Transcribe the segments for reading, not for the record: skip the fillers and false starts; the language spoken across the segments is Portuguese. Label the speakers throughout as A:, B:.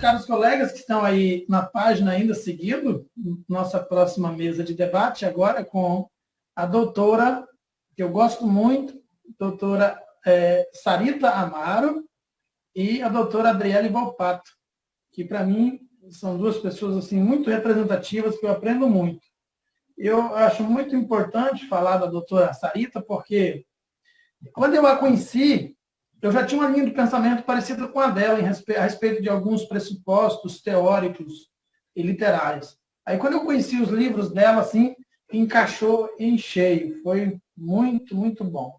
A: caros colegas que estão aí na página ainda seguindo, nossa próxima mesa de debate agora com a doutora, que eu gosto muito, doutora Sarita Amaro e a doutora Adriele Volpato, que para mim são duas pessoas assim, muito representativas, que eu aprendo muito. Eu acho muito importante falar da doutora Sarita, porque quando eu a conheci, eu já tinha uma linha de pensamento parecida com a dela a respeito de alguns pressupostos teóricos e literários. Aí, quando eu conheci os livros dela, assim, encaixou em cheio. Foi muito, muito bom.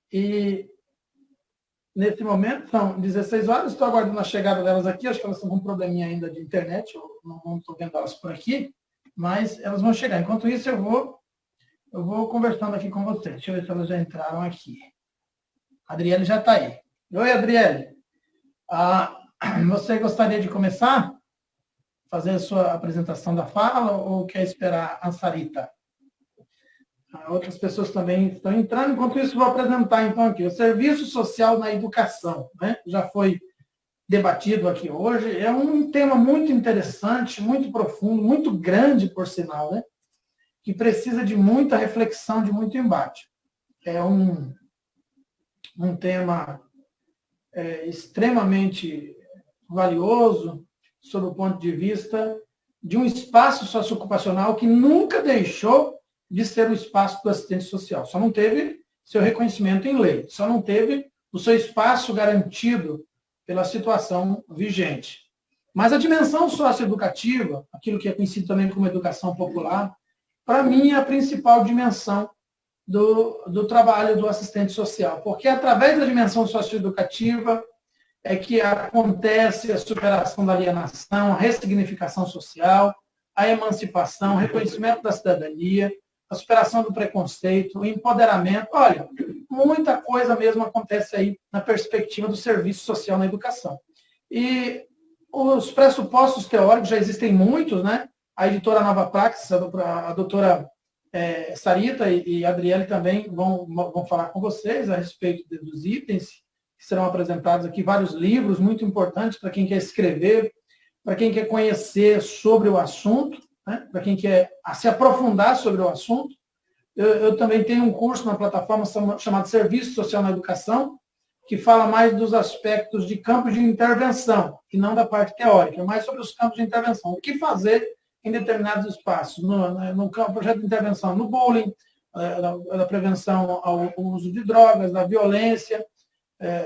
A: E, nesse momento, são 16 horas, estou aguardando a chegada delas aqui. Acho que elas estão com um probleminha ainda de internet, eu não estou vendo elas por aqui, mas elas vão chegar. Enquanto isso, eu vou conversando aqui com vocês. Deixa eu ver se elas já entraram aqui. A Adriele já está aí. Oi, Adriele. Você gostaria de começar? Fazer a sua apresentação da fala ou quer esperar a Sarita? Outras pessoas também estão entrando. Enquanto isso, vou apresentar, então, aqui o Serviço Social na Educação. Né? Já foi debatido aqui hoje. É um tema muito interessante, muito profundo, muito grande, por sinal, né? Que precisa de muita reflexão, de muito embate. É um tema extremamente valioso sob o ponto de vista de um espaço socioocupacional que nunca deixou de ser o espaço do assistente social. Só não teve seu reconhecimento em lei, só não teve o seu espaço garantido pela situação vigente. Mas a dimensão socioeducativa, aquilo que é conhecido também como educação popular, para mim é a principal dimensão do trabalho do assistente social, porque através da dimensão socioeducativa é que acontece a superação da alienação, a ressignificação social, a emancipação, o reconhecimento da cidadania, a superação do preconceito, o empoderamento. Olha, muita coisa mesmo acontece aí na perspectiva do serviço social na educação. E os pressupostos teóricos já existem muitos, né? A editora Nova Praxis, a doutora Sarita e a Adriele também vão falar com vocês a respeito dos itens que serão apresentados aqui, vários livros muito importantes para quem quer escrever, para quem quer conhecer sobre o assunto, né? Para quem quer se aprofundar sobre o assunto. Eu também tenho um curso na plataforma chamado Serviço Social na Educação, que fala mais dos aspectos de campos de intervenção, e não da parte teórica, mais sobre os campos de intervenção. O que fazer em determinados espaços, no projeto de intervenção no bullying, da prevenção ao uso de drogas, da violência,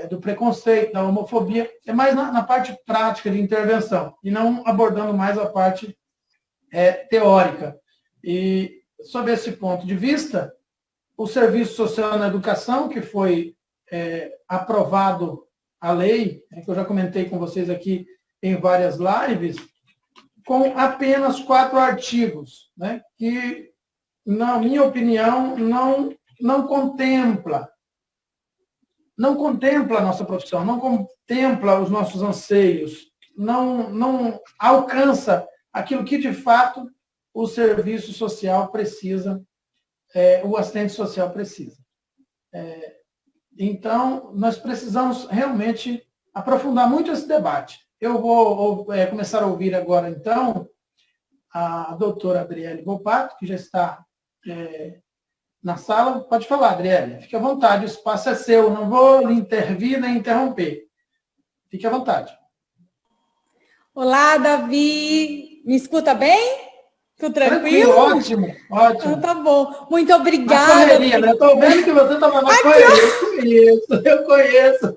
A: do preconceito, da homofobia, é mais na parte prática de intervenção, e não abordando mais a parte teórica. E, sob esse ponto de vista, o Serviço Social na Educação, que foi aprovado a lei, que eu já comentei com vocês aqui em várias lives, com apenas 4 artigos, né, que, na minha opinião, não contempla a nossa profissão, não contempla os nossos anseios, não alcança aquilo que, de fato, o serviço social precisa, o assistente social precisa. Então, nós precisamos realmente aprofundar muito esse debate. Eu vou começar a ouvir agora, então, a doutora Adriele Volpato, que já está na sala. Pode falar, Adriele. Fique à vontade, o espaço é seu. Não vou lhe intervir nem interromper. Fique à vontade.
B: Olá, Davi. Me escuta bem? Tudo tranquilo?
A: Ótimo.
B: Então, tá bom. Muito obrigada.
A: Na correria, né? Estou vendo que você estava na correria. Eu conheço.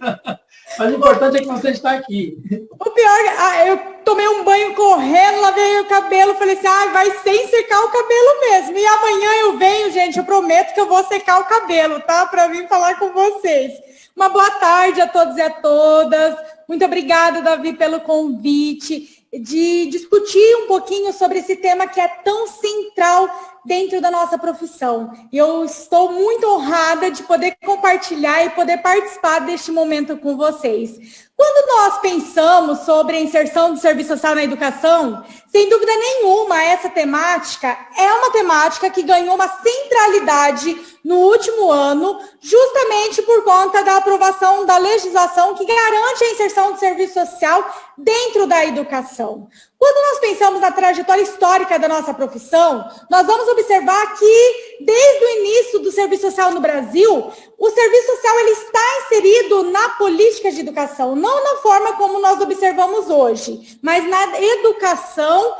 A: Mas o importante é que você está aqui.
B: O pior, eu tomei um banho correndo, lavei o cabelo, falei assim, vai sem secar o cabelo mesmo. E amanhã eu venho, gente, eu prometo que eu vou secar o cabelo, tá? Para vir falar com vocês. Uma boa tarde a todos e a todas. Muito obrigada, Davi, pelo convite de discutir um pouquinho sobre esse tema que é tão central dentro da nossa profissão. E eu estou muito honrada de poder compartilhar e poder participar deste momento com vocês. Quando nós pensamos sobre a inserção do serviço social na educação, sem dúvida nenhuma, essa temática é uma temática que ganhou uma centralidade no último ano, justamente por conta da aprovação da legislação que garante a inserção do serviço social dentro da educação. Quando nós pensamos na trajetória histórica da nossa profissão, nós vamos observar que, desde o início do serviço social no Brasil, o serviço social ele está inserido na política de educação, não na forma como nós observamos hoje, mas na educação,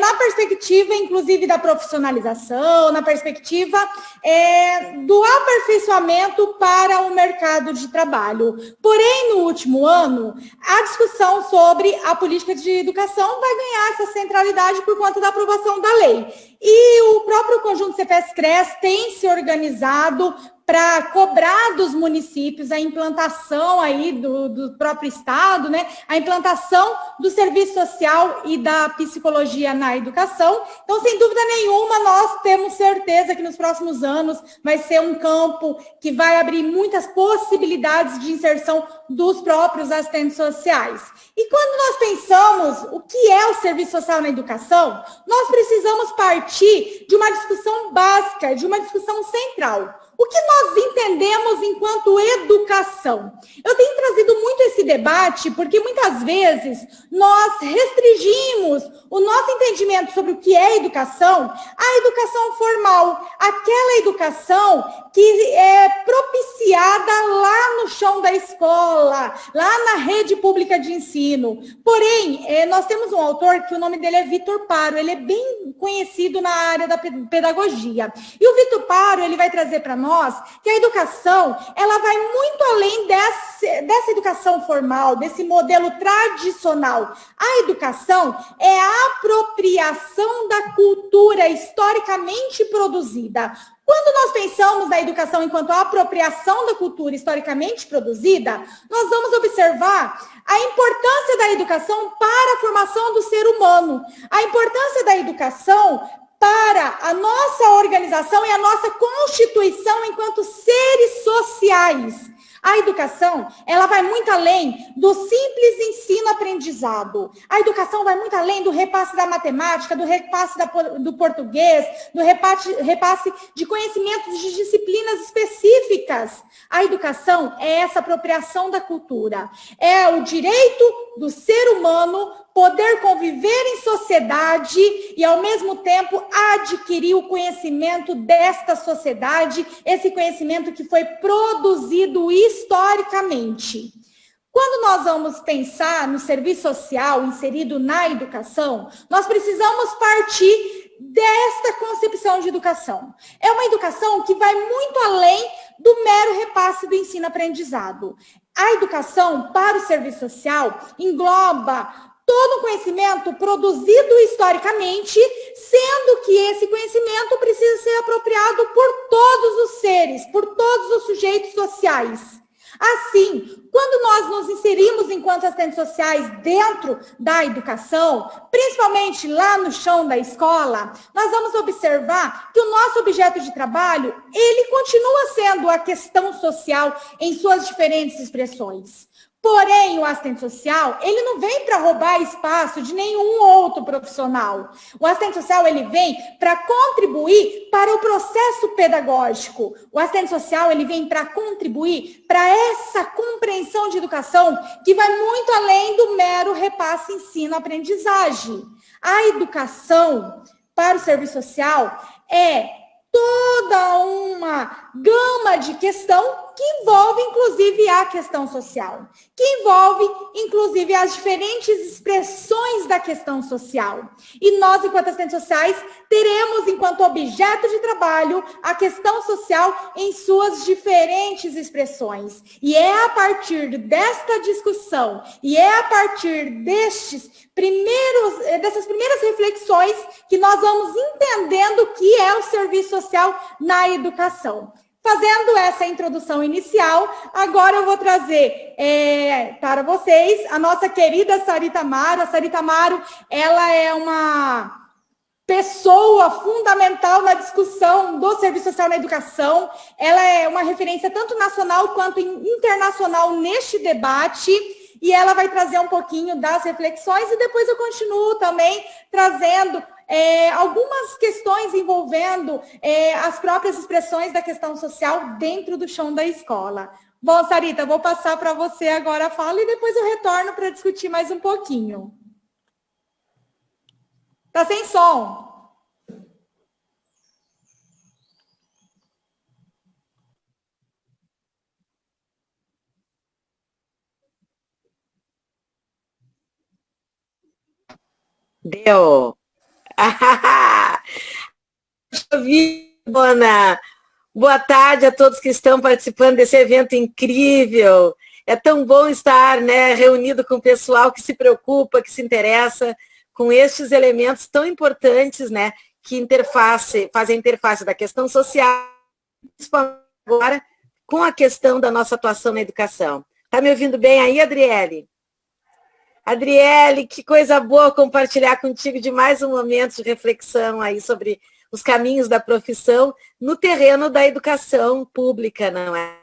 B: na perspectiva, inclusive, da profissionalização, na perspectiva do aperfeiçoamento para o mercado de trabalho. Porém, no último ano, a discussão sobre a política de educação vai ganhar essa centralidade por conta da aprovação da lei. E o próprio Conjunto CEPES-CRES tem se organizado para cobrar dos municípios a implantação aí do próprio Estado, né? A implantação do serviço social e da psicologia na educação. Então, sem dúvida nenhuma, nós temos certeza que nos próximos anos vai ser um campo que vai abrir muitas possibilidades de inserção dos próprios assistentes sociais. E quando nós pensamos o que é o serviço social na educação, nós precisamos partir de uma discussão básica, de uma discussão central. O que nós entendemos enquanto educação? Eu tenho trazido muito esse debate porque muitas vezes nós restringimos o nosso entendimento sobre o que é educação à educação formal, aquela educação que é propiciada lá no chão da escola, lá na rede pública de ensino. Porém, nós temos um autor que o nome dele é Vitor Paro, ele é bem conhecido na área da pedagogia. E o Vitor Paro, ele vai trazer para nós que a educação, ela vai muito além dessa educação formal, desse modelo tradicional. A educação é a apropriação da cultura historicamente produzida. Quando nós pensamos na educação enquanto apropriação da cultura historicamente produzida, nós vamos observar a importância da educação para a formação do ser humano, a importância da educação para a nossa organização e a nossa constituição enquanto seres sociais. A educação, ela vai muito além do simples ensino-aprendizado. A educação vai muito além do repasse da matemática, do repasse do português, do repasse de conhecimentos de disciplinas específicas. A educação é essa apropriação da cultura. É o direito do ser humano poder conviver em sociedade e, ao mesmo tempo, adquirir o conhecimento desta sociedade, esse conhecimento que foi produzido historicamente. Quando nós vamos pensar no serviço social inserido na educação, nós precisamos partir desta concepção de educação. É uma educação que vai muito além do mero repasse do ensino-aprendizado. A educação para o serviço social engloba todo o conhecimento produzido historicamente, sendo que esse conhecimento precisa ser apropriado por todos os seres, por todos os sujeitos sociais. Assim, quando nós nos inserimos enquanto assistentes sociais dentro da educação, principalmente lá no chão da escola, nós vamos observar que o nosso objeto de trabalho, ele continua sendo a questão social em suas diferentes expressões. Porém, o assistente social, ele não vem para roubar espaço de nenhum outro profissional. O assistente social, ele vem para contribuir para o processo pedagógico. O assistente social, ele vem para contribuir para essa compreensão de educação que vai muito além do mero repasse ensino-aprendizagem. A educação para o serviço social é toda uma gama de questão que envolve, inclusive, a questão social, que envolve, inclusive, as diferentes expressões da questão social. E nós, enquanto assistentes sociais, teremos, enquanto objeto de trabalho, a questão social em suas diferentes expressões. E é a partir desta discussão, e é a partir dessas primeiras reflexões que nós vamos entendendo o que é o serviço social na educação. Fazendo essa introdução inicial, agora eu vou trazer para vocês a nossa querida Sarita Amaro. A Sarita Amaro, ela é uma pessoa fundamental na discussão do serviço social na educação. Ela é uma referência tanto nacional quanto internacional neste debate. e ela vai trazer um pouquinho das reflexões, e depois eu continuo também trazendo algumas questões envolvendo as próprias expressões da questão social dentro do chão da escola. Bom, Sarita, vou passar para você agora a fala e depois eu retorno para discutir mais um pouquinho. Tá sem som.
C: Deu. Bona. Boa tarde a todos que estão participando desse evento incrível. É tão bom estar, né, reunido com o pessoal que se preocupa, que se interessa com estes elementos tão importantes, né, que fazem a interface da questão social, principalmente agora com a questão da nossa atuação na educação. Tá me ouvindo bem aí, Adriele? Adriele, que coisa boa compartilhar contigo de mais um momento de reflexão aí sobre os caminhos da profissão no terreno da educação pública, não é?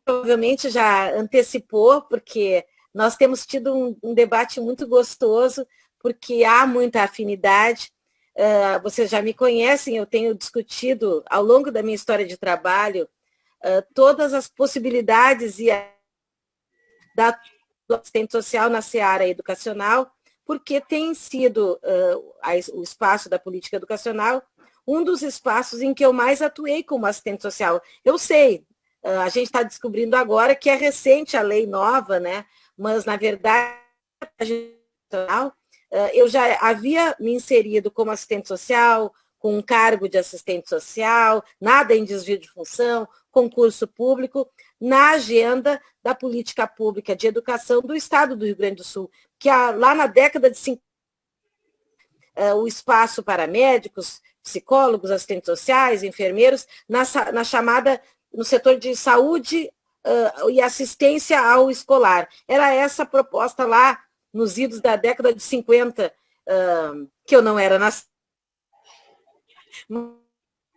C: Provavelmente já antecipou, porque nós temos tido um debate muito gostoso, porque há muita afinidade. Vocês já me conhecem, eu tenho discutido ao longo da minha história de trabalho todas as possibilidades da assistente social na seara educacional, porque tem sido o espaço da política educacional um dos espaços em que eu mais atuei como assistente social. Eu sei, a gente está descobrindo agora que é recente a lei nova, né? Mas, na verdade, eu já havia me inserido como assistente social, com um cargo de assistente social, nada em desvio de função, concurso público, na agenda da política pública de educação do Estado do Rio Grande do Sul, que lá na década de 50, o espaço para médicos, psicólogos, assistentes sociais, enfermeiros, na chamada, no setor de saúde e assistência ao escolar. Era essa a proposta lá nos idos da década de 50, que eu não era nascida. Na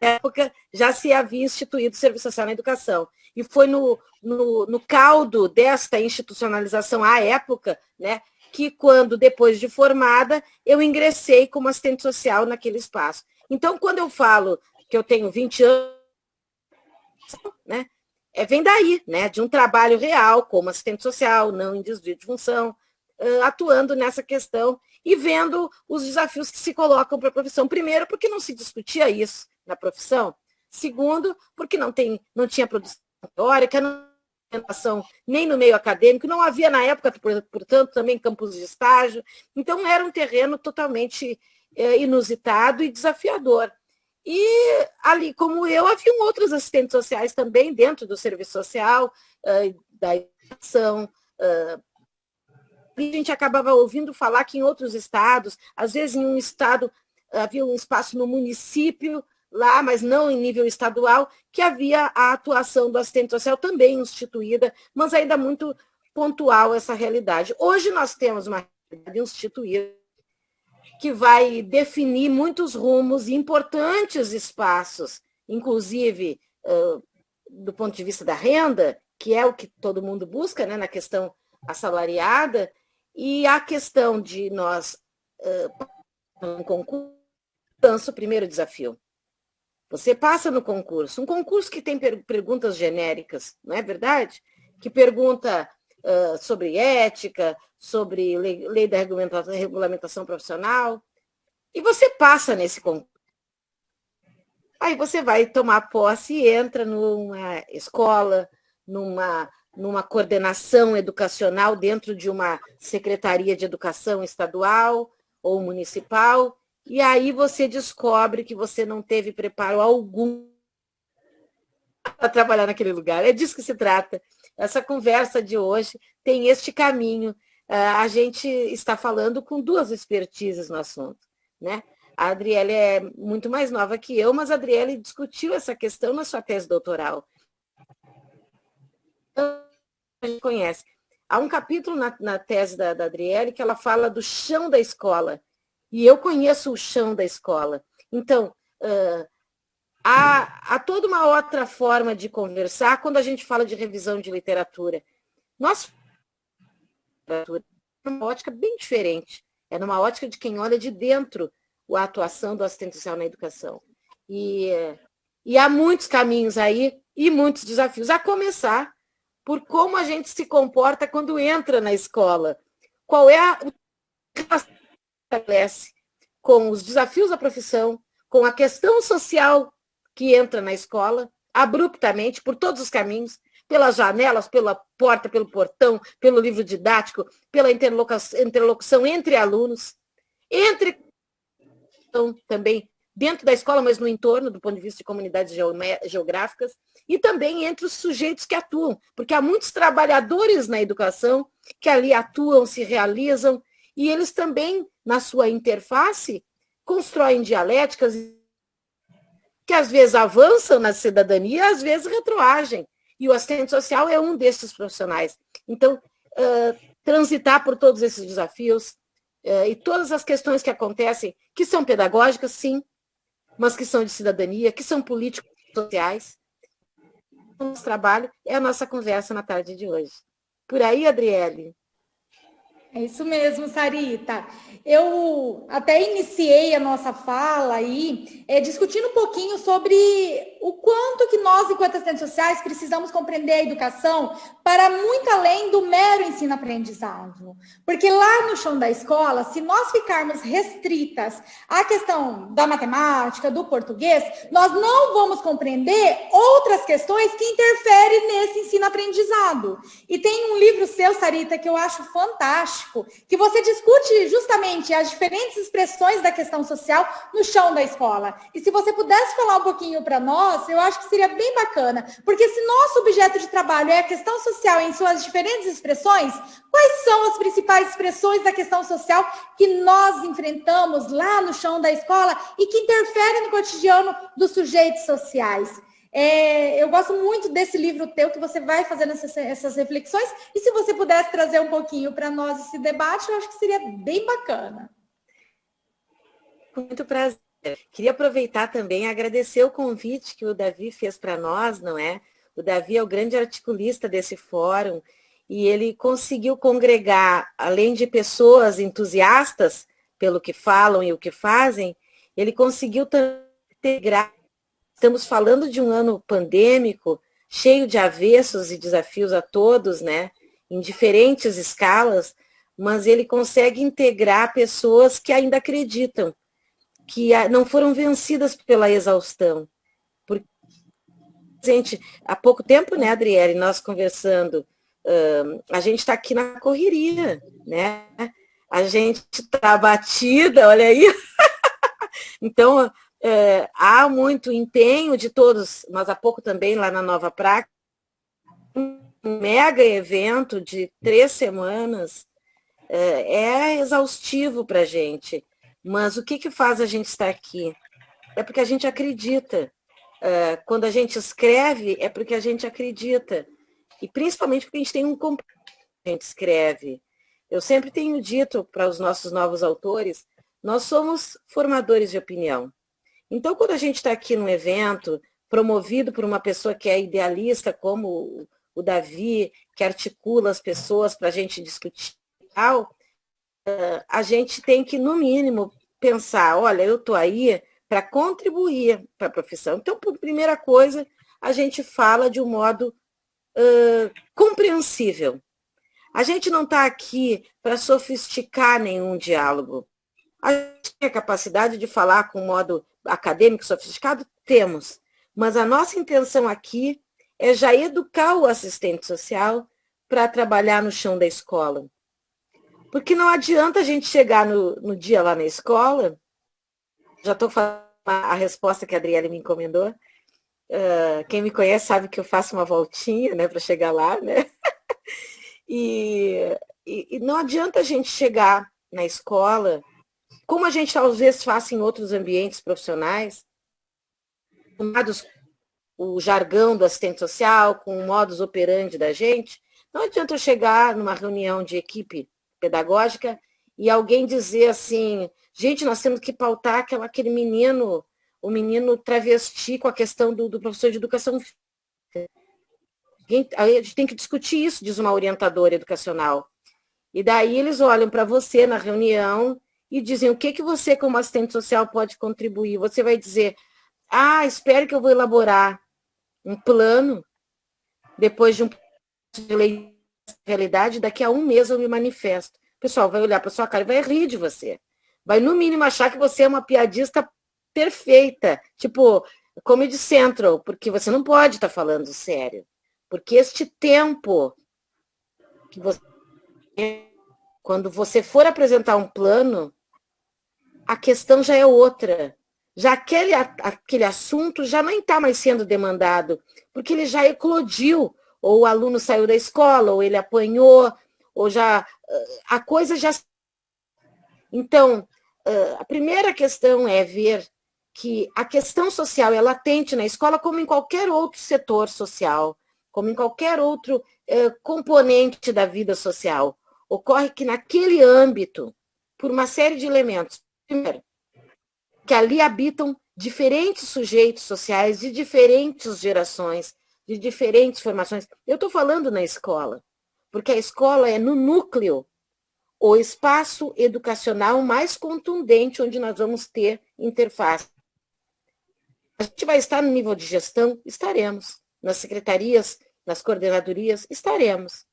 C: época, já se havia instituído o Serviço Social na Educação. E foi no caldo desta institucionalização à época, né, que quando, depois de formada, eu ingressei como assistente social naquele espaço. Então, quando eu falo que eu tenho 20 anos, né, vem daí, né, de um trabalho real como assistente social, não em desvio de função, atuando nessa questão e vendo os desafios que se colocam para a profissão. Primeiro, porque não se discutia isso na profissão. Segundo, porque não tinha produção teórica, não tinha nem no meio acadêmico, não havia na época, portanto, também campos de estágio. Então, era um terreno totalmente inusitado e desafiador. E ali, como eu, haviam outros assistentes sociais também dentro do serviço social, da educação. A gente acabava ouvindo falar que em outros estados, às vezes em um estado havia um espaço no município, lá, mas não em nível estadual, que havia a atuação do assistente social também instituída, mas ainda muito pontual essa realidade. Hoje nós temos uma realidade instituída que vai definir muitos rumos e importantes espaços, inclusive do ponto de vista da renda, que é o que todo mundo busca, né, na questão assalariada, e a questão de nós, no concurso, lança o primeiro desafio. Você passa no concurso, um concurso que tem perguntas genéricas, não é verdade? Que pergunta sobre ética, sobre lei da regulamentação profissional, e você passa nesse concurso. Aí você vai tomar posse e entra numa escola, numa coordenação educacional dentro de uma secretaria de educação estadual ou municipal, e aí você descobre que você não teve preparo algum para trabalhar naquele lugar. É disso que se trata. Essa conversa de hoje tem este caminho. A gente está falando com duas expertises no assunto, né? A Adriele é muito mais nova que eu, mas a Adriele discutiu essa questão na sua tese doutoral. A gente conhece. Há um capítulo na tese da Adriele que ela fala do chão da escola. E eu conheço o chão da escola. Então, há toda uma outra forma de conversar quando a gente fala de revisão de literatura. Nós numa ótica bem diferente. É numa ótica de quem olha de dentro a atuação do assistente social na educação. E há muitos caminhos aí e muitos desafios, a começar por como a gente se comporta quando entra na escola. Qual é a relação que estabelece com os desafios da profissão, com a questão social que entra na escola, abruptamente, por todos os caminhos, pelas janelas, pela porta, pelo portão, pelo livro didático, pela interlocução entre alunos, também dentro da escola, mas no entorno, do ponto de vista de comunidades geográficas, e também entre os sujeitos que atuam, porque há muitos trabalhadores na educação que ali atuam, se realizam, e eles também, na sua interface, constroem dialéticas que às vezes avançam na cidadania, às vezes retroagem. E o assistente social é um desses profissionais. Então, transitar por todos esses desafios e todas as questões que acontecem, que são pedagógicas, sim, mas que são de cidadania, que são políticos sociais. O nosso trabalho é a nossa conversa na tarde de hoje. Por aí, Adriele?
B: É isso mesmo, Sarita. Eu até iniciei a nossa fala aí discutindo um pouquinho sobre o quanto que nós, enquanto assistentes sociais, precisamos compreender a educação para muito além do mero ensino-aprendizado. Porque lá no chão da escola, se nós ficarmos restritas à questão da matemática, do português, nós não vamos compreender outras questões que interferem nesse ensino-aprendizado. E tem um livro seu, Sarita, que eu acho fantástico, que você discute justamente as diferentes expressões da questão social no chão da escola. E se você pudesse falar um pouquinho para nós, eu acho que seria bem bacana, porque se nosso objeto de trabalho é a questão social em suas diferentes expressões, quais são as principais expressões da questão social que nós enfrentamos lá no chão da escola e que interferem no cotidiano dos sujeitos sociais? Eu gosto muito desse livro teu, que você vai fazendo essas reflexões, e se você pudesse trazer um pouquinho para nós esse debate, eu acho que seria bem bacana.
C: Com muito prazer. Queria aproveitar também e agradecer o convite que o Davi fez para nós, não é? O Davi é o grande articulista desse fórum, e ele conseguiu congregar, além de pessoas entusiastas pelo que falam e o que fazem, ele conseguiu integrar. Estamos falando de um ano pandêmico, cheio de avessos e desafios a todos, né? Em diferentes escalas, mas ele consegue integrar pessoas que ainda acreditam, que não foram vencidas pela exaustão. Porque, gente, há pouco tempo, né, Adriele, nós conversando, a gente está aqui na correria, né? A gente está abatida, olha aí. Então, há muito empenho de todos, mas há pouco também lá na Nova Praga, um mega evento de 3 semanas, é exaustivo para a gente. Mas o que faz a gente estar aqui? É porque a gente acredita. Quando a gente escreve, é porque a gente acredita. E principalmente porque a gente tem um compromisso que a gente escreve. Eu sempre tenho dito para os nossos novos autores, nós somos formadores de opinião. Então, quando a gente está aqui num evento promovido por uma pessoa que é idealista, como o Davi, que articula as pessoas para a gente discutir e tal, a gente tem que, no mínimo, pensar, olha, eu estou aí para contribuir para a profissão. Então, por primeira coisa, a gente fala de um modo compreensível. A gente não está aqui para sofisticar nenhum diálogo. A gente tem a capacidade de falar com um modo acadêmico sofisticado? Temos. Mas a nossa intenção aqui é já educar o assistente social para trabalhar no chão da escola. Porque não adianta a gente chegar no dia lá na escola, já estou falando a resposta que a Adriele me encomendou, quem me conhece sabe que eu faço uma voltinha, né, para chegar lá, né? E não adianta a gente chegar na escola, como a gente talvez faça em outros ambientes profissionais, o jargão do assistente social, com o modus operandi da gente, não adianta eu chegar numa reunião de equipe pedagógica e alguém dizer assim, gente, nós temos que pautar aquele menino, o menino travesti com a questão do professor de educação física. A gente tem que discutir isso, diz uma orientadora educacional. E daí eles olham para você na reunião e dizem o que você, como assistente social, pode contribuir. Você vai dizer, espero que eu vou elaborar um plano, depois de um de realidade, daqui a um mês eu me manifesto. O pessoal vai olhar para sua cara e vai rir de você. Vai, no mínimo, achar que você é uma piadista perfeita, tipo Comedy Central, porque você não pode estar falando sério. Porque este tempo que você... Quando você for apresentar um plano, a questão já é outra. Já aquele assunto já não está mais sendo demandado, porque ele já eclodiu, ou o aluno saiu da escola, ou ele apanhou, ou já... A coisa já... Então, a primeira questão é ver que a questão social é latente na escola, como em qualquer outro setor social, como em qualquer outro componente da vida social. Ocorre que naquele âmbito, por uma série de elementos, primeiro, que ali habitam diferentes sujeitos sociais, de diferentes gerações, de diferentes formações. Eu estou falando na escola, porque a escola é no núcleo, o espaço educacional mais contundente, onde nós vamos ter interface. A gente vai estar no nível de gestão? Estaremos. Nas secretarias, nas coordenadorias? Estaremos.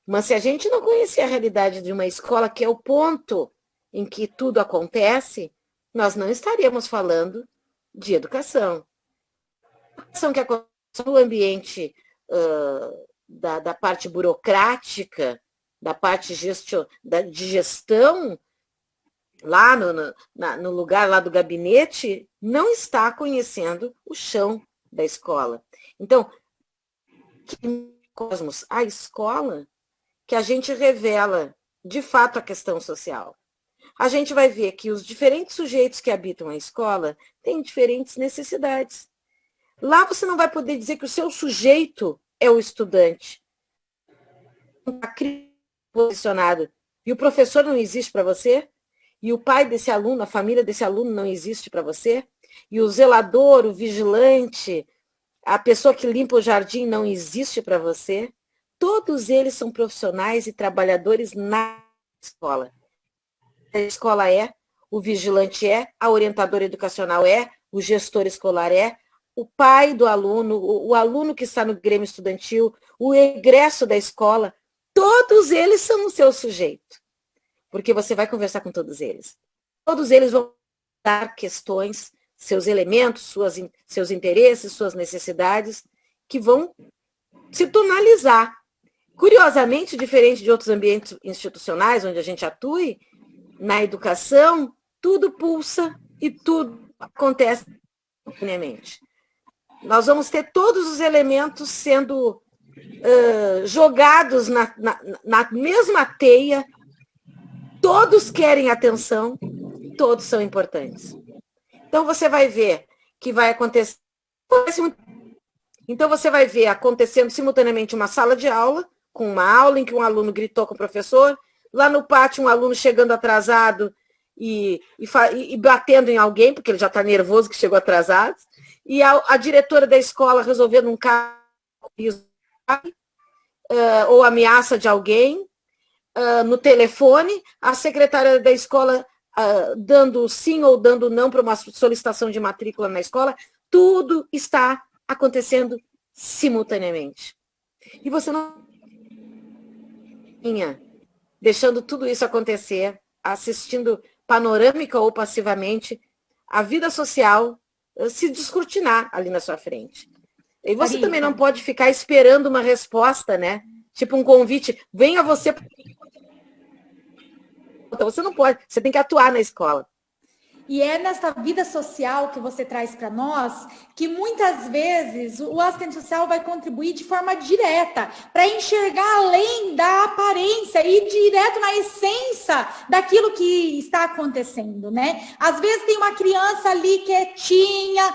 C: Mas se a gente não conhecer a realidade de uma escola, que é o ponto em que tudo acontece, nós não estaremos falando de educação. A educação que acontece no ambiente da parte burocrática, da parte de gestão, lá no lugar lá do gabinete, não está conhecendo o chão da escola. Então, Cosmos, a escola, que a gente revela, de fato, a questão social. A gente vai ver que os diferentes sujeitos que habitam a escola têm diferentes necessidades. Lá você não vai poder dizer que o seu sujeito é o estudante. Está posicionado. E o professor não existe para você? E o pai desse aluno, a família desse aluno não existe para você? E o zelador, o vigilante, a pessoa que limpa o jardim não existe para você? Todos eles são profissionais e trabalhadores na escola. A escola é, o vigilante é, a orientadora educacional é, o gestor escolar é, o pai do aluno, o aluno que está no Grêmio Estudantil, o egresso da escola, todos eles são o seu sujeito. Porque você vai conversar com todos eles. Todos eles vão dar questões, seus elementos, seus interesses, suas necessidades, que vão se tonalizar. Curiosamente, diferente de outros ambientes institucionais onde a gente atue, na educação, tudo pulsa e tudo acontece simultaneamente. Nós vamos ter todos os elementos sendo jogados na mesma teia. Todos querem atenção, todos são importantes. Então, você vai ver que vai acontecer... Então, você vai ver acontecendo simultaneamente uma sala de aula, com uma aula em que um aluno gritou com o professor, lá no pátio um aluno chegando atrasado e batendo em alguém, porque ele já está nervoso que chegou atrasado, e a diretora da escola resolvendo um caso ou ameaça de alguém, no telefone, a secretária da escola dando sim ou dando não para uma solicitação de matrícula na escola, tudo está acontecendo simultaneamente. E você não deixando tudo isso acontecer, assistindo panorâmica ou passivamente, a vida social se descortinar ali na sua frente. E você também não pode ficar esperando uma resposta, né? Tipo um convite, venha você... Então, você não pode, você tem que atuar na escola.
B: E é nessa vida social que você traz para nós que muitas vezes o assistente social vai contribuir de forma direta para enxergar além da aparência e direto na essência daquilo que está acontecendo, né? Às vezes tem uma criança ali quietinha.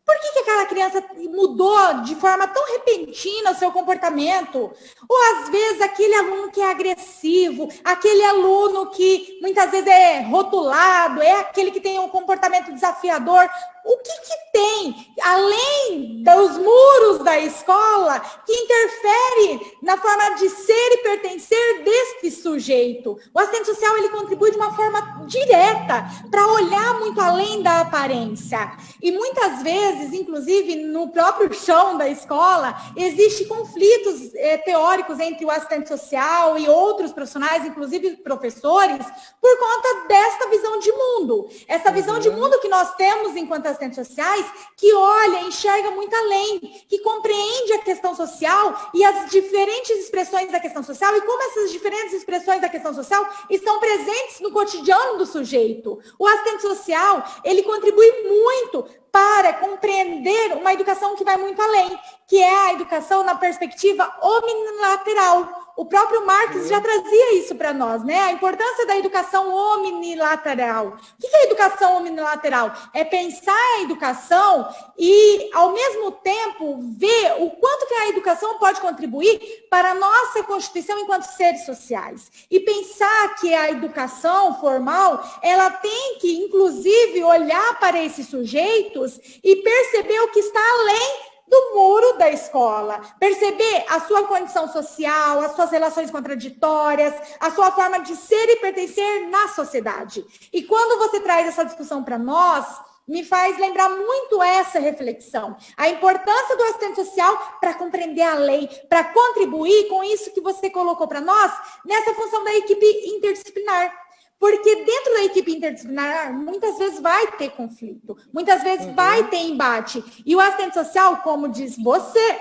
B: Por que aquela criança mudou de forma tão repentina o seu comportamento? Ou, às vezes, aquele aluno que é agressivo, aquele aluno que muitas vezes é rotulado, é aquele que tem um comportamento desafiador. O que tem, além além dos muros da escola, que interfere na forma de ser e pertencer deste sujeito. O assistente social, ele contribui de uma forma direta para olhar muito além da aparência. E muitas vezes, inclusive no próprio chão da escola, existem conflitos teóricos entre o assistente social e outros profissionais, inclusive professores, por conta desta visão de mundo. Essa visão de mundo que nós temos enquanto assistentes sociais, que olha, enxerga muito além, que compreende a questão social e as diferentes expressões da questão social e como essas diferentes expressões da questão social estão presentes no cotidiano do sujeito. O assistente social, ele contribui muito para compreender uma educação que vai muito além, que é a educação na perspectiva omnilateral. O próprio Marx já trazia isso para nós, né? A importância da educação omnilateral. O que é a educação omnilateral? É pensar a educação e, ao mesmo tempo, ver o quanto que a educação pode contribuir para a nossa constituição enquanto seres sociais. E pensar que a educação formal, ela tem que, inclusive, olhar para esses sujeitos e perceber o que está além do muro da escola, perceber a sua condição social, as suas relações contraditórias, a sua forma de ser e pertencer na sociedade. E quando você traz essa discussão para nós, me faz lembrar muito essa reflexão. A importância do assistente social para compreender a lei, para contribuir com isso que você colocou para nós, nessa função da equipe interdisciplinar. Porque dentro da equipe interdisciplinar, muitas vezes vai ter conflito, muitas vezes vai ter embate. E o assistente social, como diz você,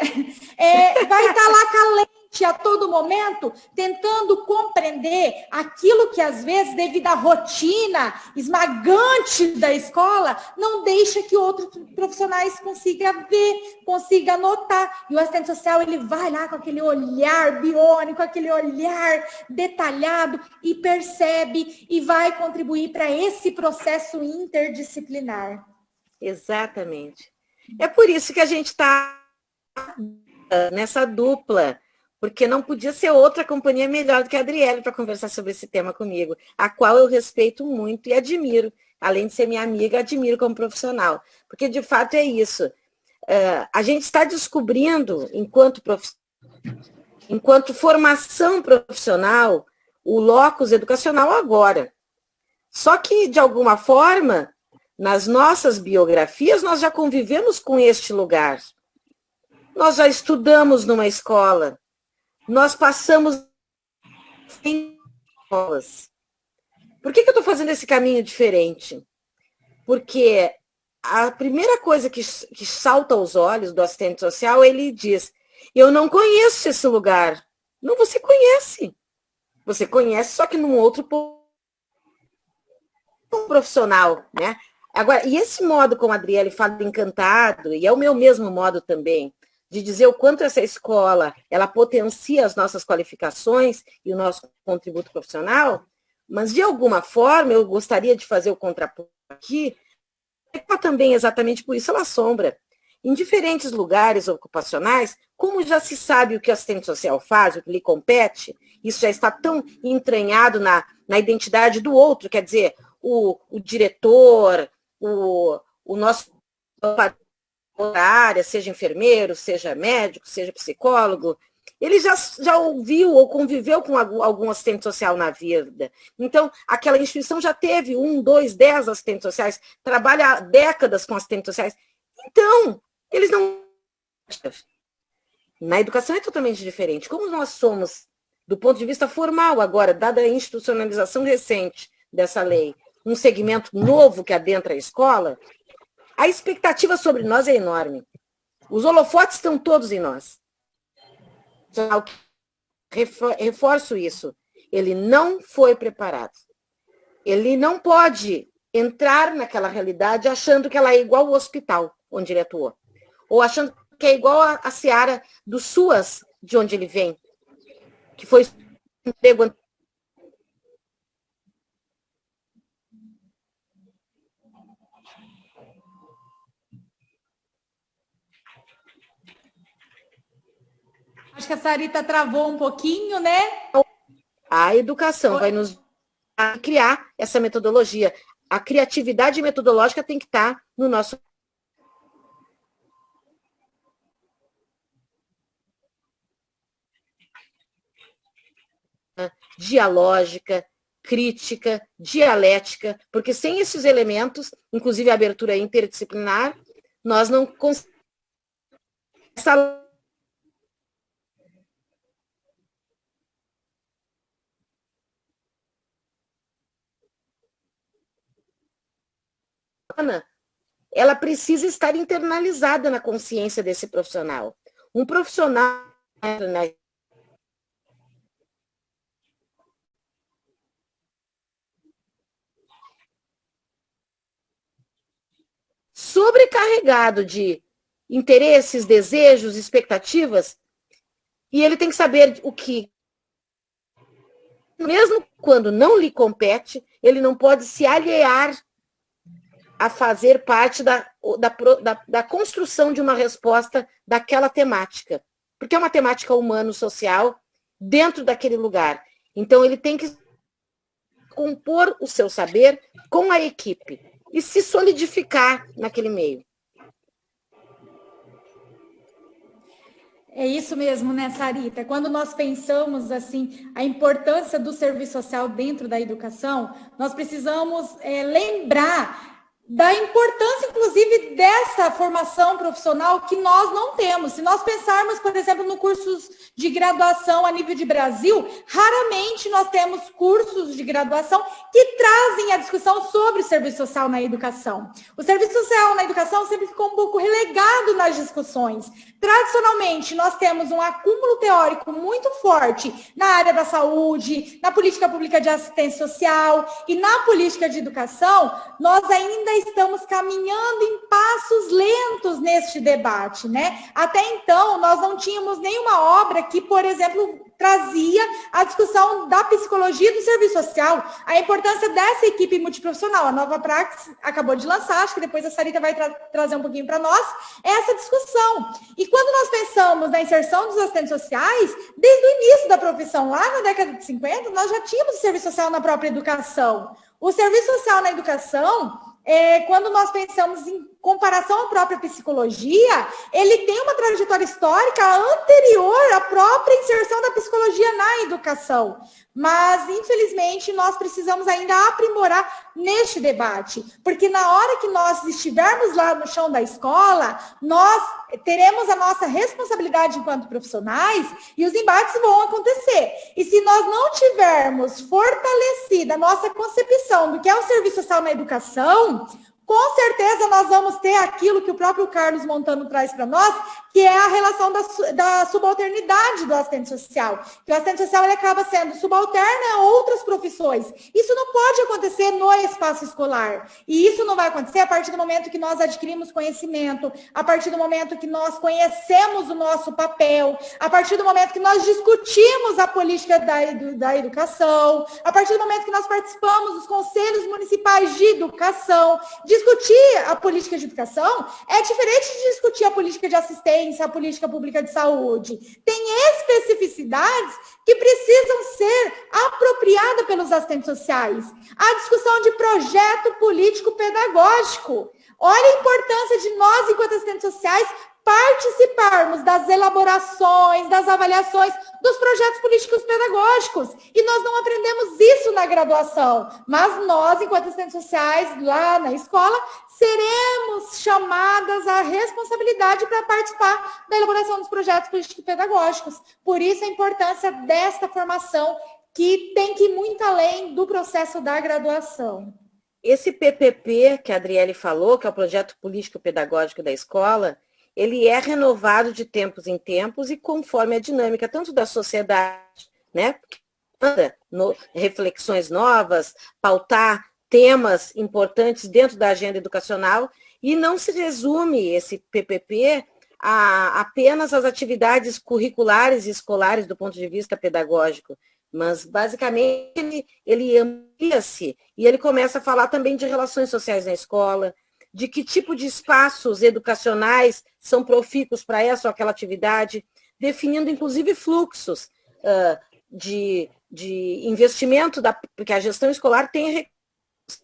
B: vai estar lá calente a todo momento, tentando compreender aquilo que, às vezes, devido à rotina esmagante da escola, não deixa que outros profissionais consigam ver, consigam notar. E o assistente social, ele vai lá com aquele olhar biônico, aquele olhar detalhado e percebe e vai contribuir para esse processo interdisciplinar.
C: Exatamente. É por isso que a gente está nessa dupla, porque não podia ser outra companhia melhor do que a Adriele para conversar sobre esse tema comigo, a qual eu respeito muito e admiro. Além de ser minha amiga, admiro como profissional. Porque, de fato, é isso. A gente está descobrindo, enquanto formação profissional, o locus educacional agora. Só que, de alguma forma, nas nossas biografias, nós já convivemos com este lugar. Nós já estudamos numa escola. Nós passamos em escolas. Por que eu estou fazendo esse caminho diferente? Porque a primeira coisa que salta aos olhos do assistente social, ele diz, eu não conheço esse lugar. Não, você conhece. Você conhece, só que num outro profissional, né? Agora, e esse modo como a Adriele fala encantado, e é o meu mesmo modo também, de dizer o quanto essa escola, ela potencia as nossas qualificações e o nosso contributo profissional, mas de alguma forma eu gostaria de fazer o contraponto aqui, também exatamente por isso ela assombra. Em diferentes lugares ocupacionais, como já se sabe o que o assistente social faz, o que lhe compete, isso já está tão entranhado na identidade do outro, quer dizer, o diretor, o nosso área, seja enfermeiro, seja médico, seja psicólogo, ele já ouviu ou conviveu com algum assistente social na vida. Então, aquela instituição já teve 1, 2, 10 assistentes sociais, trabalha há décadas com assistentes sociais. Então, eles não... Na educação é totalmente diferente. Como nós somos, do ponto de vista formal agora, dada a institucionalização recente dessa lei, um segmento novo que adentra a escola, a expectativa sobre nós é enorme. Os holofotes estão todos em nós. Reforço isso. Ele não foi preparado. Ele não pode entrar naquela realidade achando que ela é igual ao hospital onde ele atuou. Ou achando que é igual a seara do SUAS, de onde ele vem. Que foi emprego.
B: Acho que a Sarita travou um pouquinho, né?
C: A educação vai nos criar essa metodologia. A criatividade metodológica tem que estar no nosso... dialógica, crítica, dialética, porque sem esses elementos, inclusive a abertura interdisciplinar, nós não conseguimos. Ela precisa estar internalizada na consciência desse profissional. Um profissional sobrecarregado de interesses, desejos, expectativas, e ele tem que saber o que, mesmo quando não lhe compete, ele não pode se aliear a fazer parte da construção de uma resposta daquela temática. Porque é uma temática humano-social dentro daquele lugar. Então, ele tem que compor o seu saber com a equipe e se solidificar naquele meio.
B: É isso mesmo, né, Sarita? Quando nós pensamos assim a importância do serviço social dentro da educação, nós precisamos lembrar da importância, inclusive, dessa formação profissional que nós não temos. Se nós pensarmos, por exemplo, no cursos de graduação a nível de Brasil, raramente nós temos cursos de graduação que trazem a discussão sobre o serviço social na educação. O serviço social na educação sempre ficou um pouco relegado nas discussões. Tradicionalmente, nós temos um acúmulo teórico muito forte na área da saúde, na política pública de assistência social e na política de educação. Nós ainda estamos caminhando em passos lentos neste debate, né? Até então, nós não tínhamos nenhuma obra que, por exemplo, trazia a discussão da psicologia do serviço social, a importância dessa equipe multiprofissional. A Nova Praxis acabou de lançar, acho que depois a Sarita vai trazer um pouquinho para nós, essa discussão. E quando nós pensamos na inserção dos assistentes sociais, desde o início da profissão, lá na década de 50, nós já tínhamos o serviço social na própria educação. O serviço social na educação, quando nós pensamos em comparação à própria psicologia, ele tem uma trajetória histórica anterior à própria inserção da psicologia na educação. Mas, infelizmente, nós precisamos ainda aprimorar neste debate, porque na hora que nós estivermos lá no chão da escola, nós teremos a nossa responsabilidade enquanto profissionais e os embates vão acontecer. E se nós não tivermos fortalecida a nossa concepção do que é o serviço social na educação, com certeza nós vamos ter aquilo que o próprio Carlos Montano traz para nós, que é a relação da subalternidade do assistente social. Que o assistente social ele acaba sendo subalterno a outras profissões. Isso não pode acontecer no espaço escolar. E isso não vai acontecer a partir do momento que nós adquirimos conhecimento, a partir do momento que nós conhecemos o nosso papel, a partir do momento que nós discutimos a política da educação, a partir do momento que nós participamos dos conselhos municipais de educação. Discutir a política de educação é diferente de discutir a política de assistência, a política pública de saúde. Tem especificidades que precisam ser apropriadas pelos assistentes sociais. A discussão de projeto político-pedagógico. Olha a importância de nós, enquanto assistentes sociais, participarmos das elaborações, das avaliações dos projetos políticos pedagógicos. E nós não aprendemos isso na graduação, mas nós, enquanto assistentes sociais, lá na escola, seremos chamadas à responsabilidade para participar da elaboração dos projetos políticos pedagógicos. Por isso a importância desta formação, que tem que ir muito além do processo da graduação.
C: Esse PPP que a Adriele falou, que é o Projeto Político Pedagógico da Escola, ele é renovado de tempos em tempos e conforme a dinâmica tanto da sociedade, né, reflexões novas, pautar temas importantes dentro da agenda educacional, e não se resume esse PPP a apenas as atividades curriculares e escolares do ponto de vista pedagógico, mas basicamente ele amplia-se e ele começa a falar também de relações sociais na escola, de que tipo de espaços educacionais são profícuos para essa ou aquela atividade, definindo inclusive fluxos de investimento, porque a gestão escolar tem recursos,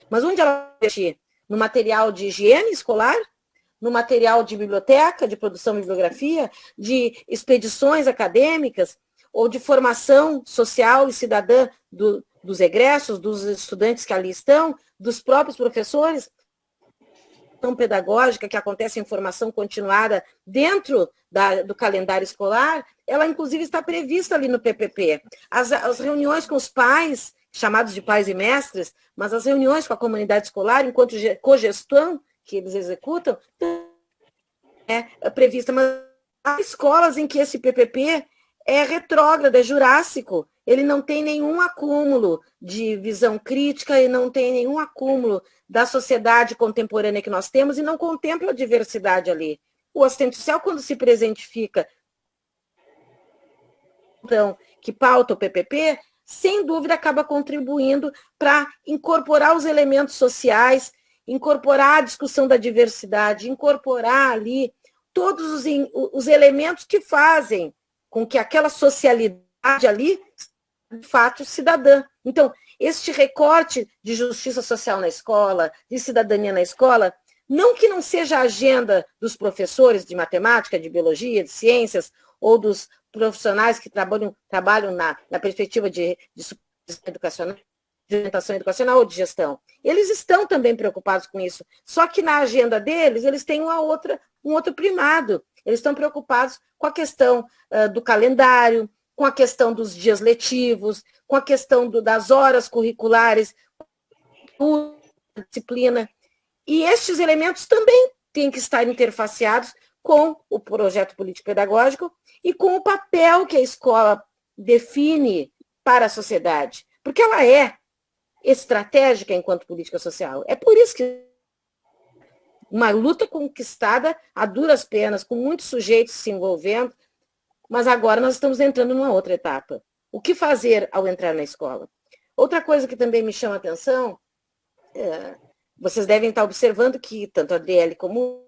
C: mas onde ela vai investir? No material de higiene escolar? No material de biblioteca, de produção de bibliografia, de expedições acadêmicas? ou de formação social e cidadã dos egressos, dos estudantes que ali estão, dos próprios professores, pedagógica que acontece em formação continuada dentro do calendário escolar, ela inclusive está prevista ali no PPP. As reuniões com os pais, chamados de pais e mestres, mas as reuniões com a comunidade escolar, enquanto cogestão que eles executam, é prevista. Mas há escolas em que esse PPP é retrógrado, é jurássico, ele não tem nenhum acúmulo de visão crítica e não tem nenhum acúmulo da sociedade contemporânea que nós temos e não contempla a diversidade ali. O assistente social, quando se presentifica, então, que pauta o PPP, sem dúvida acaba contribuindo para incorporar os elementos sociais, incorporar a discussão da diversidade, incorporar ali todos os elementos que fazem com que aquela socialidade ali, de fato, cidadã. Então, este recorte de justiça social na escola, de cidadania na escola, não que não seja a agenda dos professores de matemática, de biologia, de ciências, ou dos profissionais que trabalham na perspectiva de educacional, de orientação educacional ou de gestão. Eles estão também preocupados com isso, só que na agenda deles, eles têm um outro primado. Eles estão preocupados com a questão do calendário, com a questão dos dias letivos, com a questão das horas curriculares, disciplina. E estes elementos também têm que estar interfaceados com o projeto político-pedagógico e com o papel que a escola define para a sociedade. Porque ela é estratégica enquanto política social. É por isso que uma luta conquistada a duras penas, com muitos sujeitos se envolvendo, mas agora nós estamos entrando numa outra etapa. O que fazer ao entrar na escola? Outra coisa que também me chama a atenção, vocês devem estar observando que tanto a Adriele como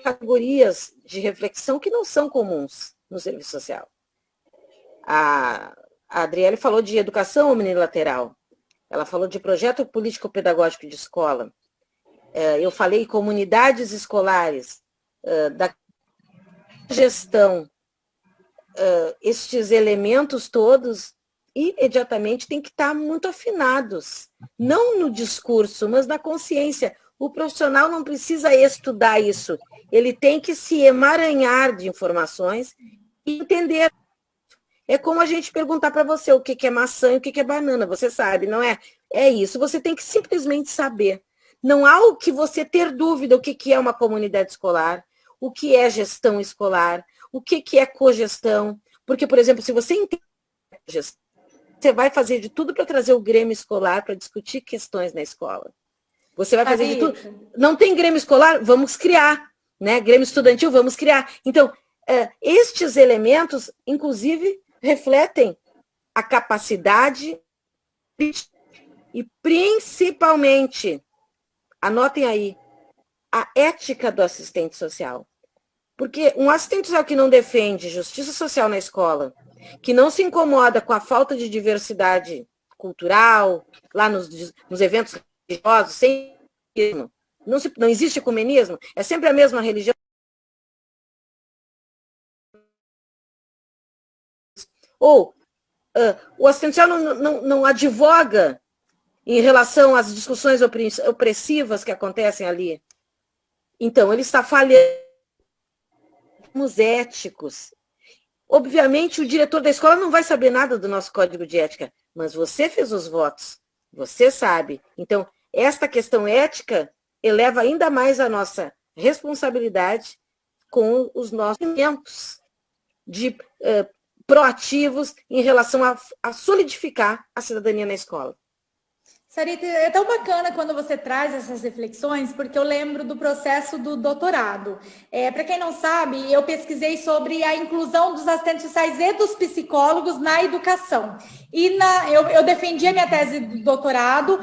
C: categorias de reflexão que não são comuns no serviço social. A Adriele falou de educação omnilateral, ela falou de projeto político-pedagógico de escola, eu falei comunidades escolares, da gestão, estes elementos todos imediatamente têm que estar muito afinados, não no discurso, mas na consciência. O profissional não precisa estudar isso, ele tem que se emaranhar de informações e entender. É como a gente perguntar para você o que é maçã e o que é banana, você sabe, não é? É isso, você tem que simplesmente saber. Não há o que você ter dúvida o que é uma comunidade escolar, o que é gestão escolar, o que é cogestão. Porque, por exemplo, se você entende gestão, você vai fazer de tudo para trazer o grêmio escolar para discutir questões na escola. Você vai fazer de tudo. Não tem grêmio escolar? Vamos criar. Né? Grêmio estudantil? Vamos criar. Então, estes elementos, inclusive, refletem a capacidade e, principalmente, anotem aí, a ética do assistente social. Porque um assistente social que não defende justiça social na escola, que não se incomoda com a falta de diversidade cultural, lá nos eventos religiosos, sem não existe ecumenismo, é sempre a mesma religião. Ou o assistente social não advoga em relação às discussões opressivas que acontecem ali. Então, ele está falhando nos éticos. Obviamente, o diretor da escola não vai saber nada do nosso código de ética, mas você fez os votos, você sabe. Então, esta questão ética eleva ainda mais a nossa responsabilidade com os nossos elementos de proativos em relação a solidificar a cidadania na escola.
B: Sarita, é tão bacana quando você traz essas reflexões, porque eu lembro do processo do doutorado. Para quem não sabe, eu pesquisei sobre a inclusão dos assistentes sociais e dos psicólogos na educação. E eu defendi a minha tese de doutorado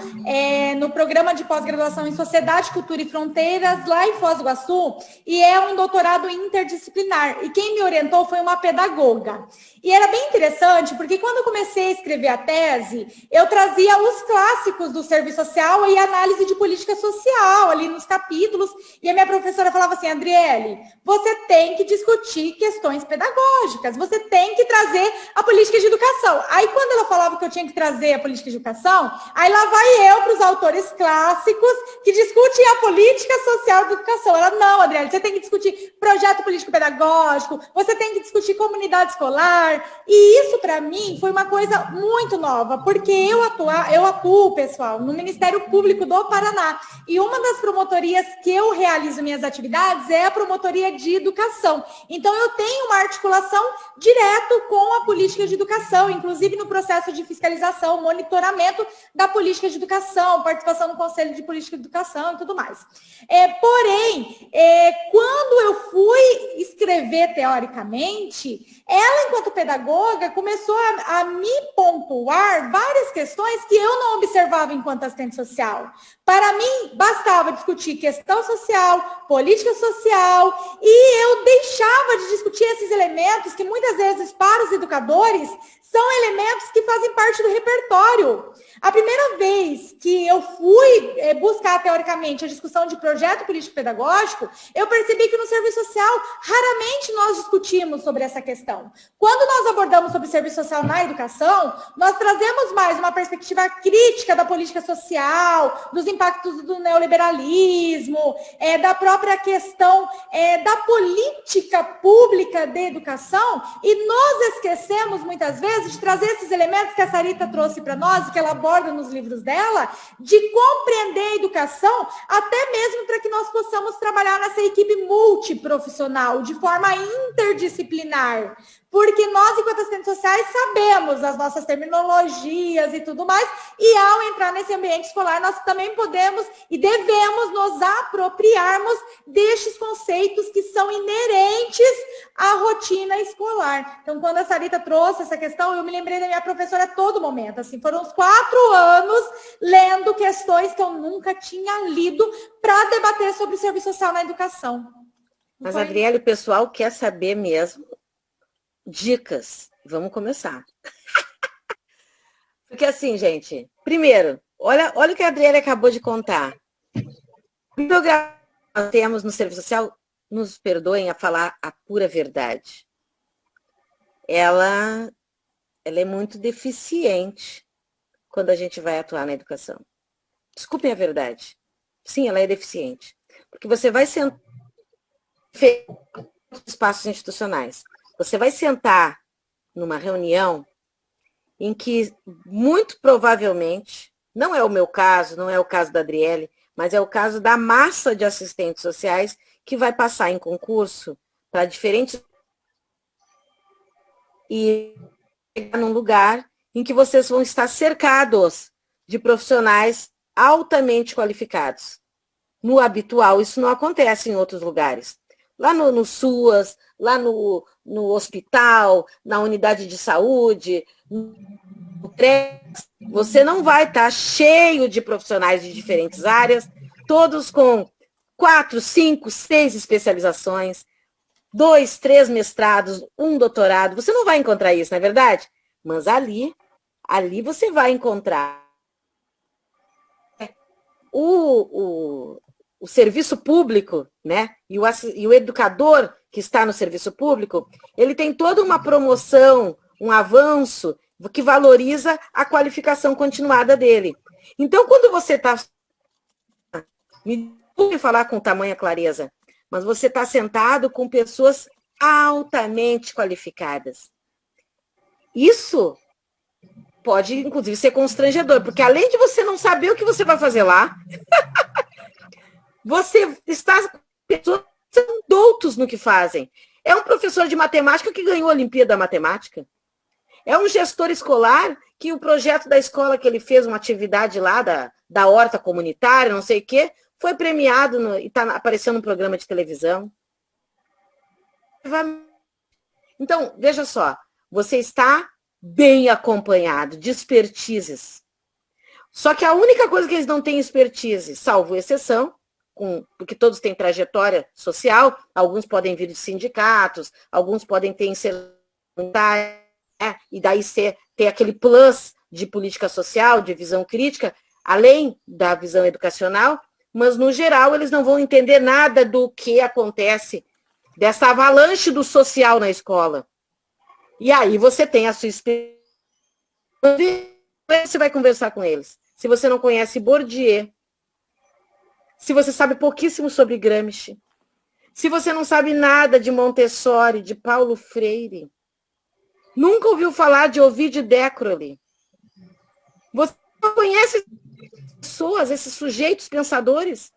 B: no programa de pós-graduação em Sociedade, Cultura e Fronteiras, lá em Foz do Iguaçu, e é um doutorado interdisciplinar. E quem me orientou foi uma pedagoga. E era bem interessante, porque quando eu comecei a escrever a tese, eu trazia os clássicos do serviço social e análise de política social ali nos capítulos, e a minha professora falava assim, Adriele, você tem que discutir questões pedagógicas, você tem que trazer a política de educação. Aí quando ela falava que eu tinha que trazer a política de educação, aí lá vai eu para os autores clássicos que discutem a política social da educação. Ela, não, Adriele, você tem que discutir projeto político pedagógico, você tem que discutir comunidade escolar. E isso, para mim, foi uma coisa muito nova, porque eu atuo, pessoal, no Ministério Público do Paraná. E uma das promotorias que eu realizo minhas atividades é a promotoria de educação. Então, eu tenho uma articulação direto com a política de educação, inclusive no processo de fiscalização, monitoramento da política de educação, participação no Conselho de Política de Educação e tudo mais. Porém, quando eu fui escrever teoricamente, ela, enquanto pedagoga, começou a me pontuar várias questões que eu não observava enquanto assistente social. Para mim, bastava discutir questão social, política social, e eu deixava de discutir esses elementos que muitas vezes, para os educadores, são elementos que fazem parte do repertório. A primeira vez que eu fui buscar, teoricamente, a discussão de projeto político-pedagógico, eu percebi que no serviço social, raramente nós discutimos sobre essa questão. Quando nós abordamos sobre serviço social na educação, nós trazemos mais uma perspectiva crítica da política social, dos impactos do neoliberalismo, da própria questão da política pública de educação, e nós esquecemos, muitas vezes, de trazer esses elementos que a Sarita trouxe para nós, e que ela aborda nos livros dela, de compreender a educação, até mesmo para que nós possamos trabalhar nessa equipe multiprofissional, de forma interdisciplinar. Porque nós, enquanto assistentes sociais, sabemos as nossas terminologias e tudo mais, e ao entrar nesse ambiente escolar, nós também podemos e devemos nos apropriarmos destes conceitos que são inerentes à rotina escolar. Então, quando a Sarita trouxe essa questão, eu me lembrei da minha professora a todo momento. Assim, foram uns 4 anos lendo questões que eu nunca tinha lido para debater sobre o serviço social na educação.
C: Mas, Adriele, o pessoal quer saber mesmo dicas. Vamos começar. Porque assim, gente, primeiro, olha o que a Adriele acabou de contar. O programa que nós temos no serviço social, nos perdoem a falar a pura verdade. Ela é muito deficiente quando a gente vai atuar na educação. Desculpem a verdade. Sim, ela é deficiente. Porque você vai sentar em espaços institucionais. Você vai sentar numa reunião em que, muito provavelmente, não é o meu caso, não é o caso da Adriele, mas é o caso da massa de assistentes sociais que vai passar em concurso para diferentes e chegar num lugar em que vocês vão estar cercados de profissionais altamente qualificados. No habitual, isso não acontece em outros lugares. Lá no SUAS, lá no hospital, na unidade de saúde, no CRES, você não vai estar cheio de profissionais de diferentes áreas, todos com 4, 5, 6 especializações, 2, 3 mestrados, 1 doutorado. Você não vai encontrar isso, não é verdade? Mas ali você vai encontrar o serviço público, né? E o educador que está no serviço público, ele tem toda uma promoção, um avanço que valoriza a qualificação continuada dele. Então, quando você está... Me desculpe falar com tamanha clareza, mas você está sentado com pessoas altamente qualificadas. Isso pode, inclusive, ser constrangedor, porque além de você não saber o que você vai fazer lá, você está... Pessoas são doutos no que fazem. É um professor de matemática que ganhou a Olimpíada da Matemática. É um gestor escolar que o projeto da escola que ele fez, uma atividade lá da horta comunitária, não sei o quê, foi premiado e está aparecendo num programa de televisão. Então, veja só, você está bem acompanhado, de expertises. Só que a única coisa que eles não têm expertise, salvo exceção, porque todos têm trajetória social, alguns podem vir de sindicatos, alguns podem ter inserção, e daí ter aquele plus de política social, de visão crítica, além da visão educacional, mas, no geral, eles não vão entender nada do que acontece, dessa avalanche do social na escola. E aí você tem a sua experiência, você vai conversar com eles. Se você não conhece Bourdieu, se você sabe pouquíssimo sobre Gramsci, se você não sabe nada de Montessori, de Paulo Freire, nunca ouviu falar de Ovidio Décroly, você não conhece pessoas, esses sujeitos pensadores.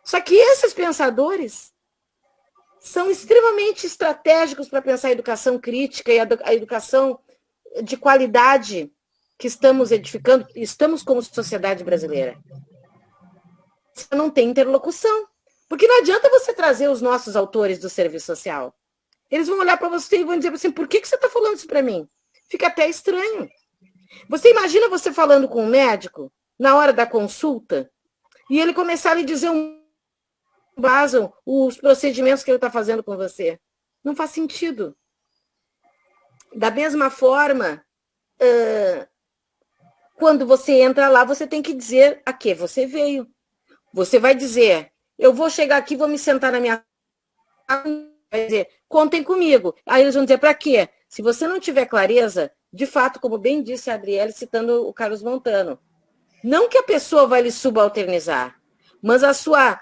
C: Só que esses pensadores são extremamente estratégicos para pensar a educação crítica e a educação de qualidade que estamos edificando, estamos como sociedade brasileira. Você não tem interlocução. Porque não adianta você trazer os nossos autores do serviço social. Eles vão olhar para você e vão dizer assim, por que você está falando isso para mim? Fica até estranho. Você imagina você falando com um médico na hora da consulta e ele começar a lhe dizer basam os procedimentos que ele está fazendo com você. Não faz sentido. Da mesma forma, quando você entra lá, você tem que dizer a que você veio. Você vai dizer, eu vou chegar aqui, vou me sentar na minha casa, vai dizer, contem comigo. Aí eles vão dizer, para quê? Se você não tiver clareza, de fato, como bem disse a Adriele, citando o Carlos Montano, não que a pessoa vai lhe subalternizar, mas a sua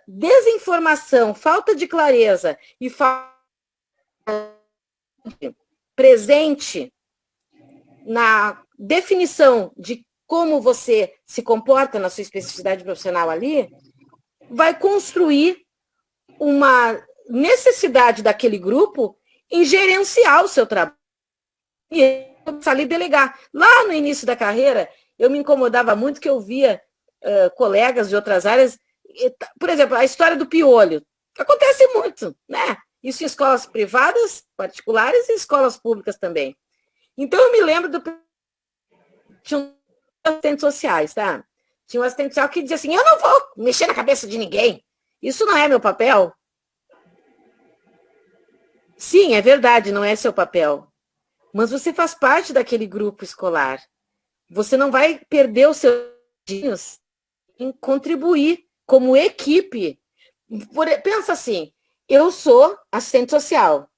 C: desinformação, falta de clareza e presente na definição de como você se comporta na sua especificidade profissional ali, vai construir uma necessidade daquele grupo em gerenciar o seu trabalho. E ali delegar. Lá no início da carreira, eu me incomodava muito que eu via colegas de outras áreas, por exemplo, a história do piolho. Acontece muito, né? Isso em escolas privadas, particulares e escolas públicas também. Então, eu me lembro tinha assistentes sociais, tá? Tinha um assistente social que dizia assim, eu não vou mexer na cabeça de ninguém. Isso não é meu papel. Sim, é verdade, não é seu papel. Mas você faz parte daquele grupo escolar. Você não vai perder os seus dias em contribuir como equipe. Pensa assim, eu sou assistente social.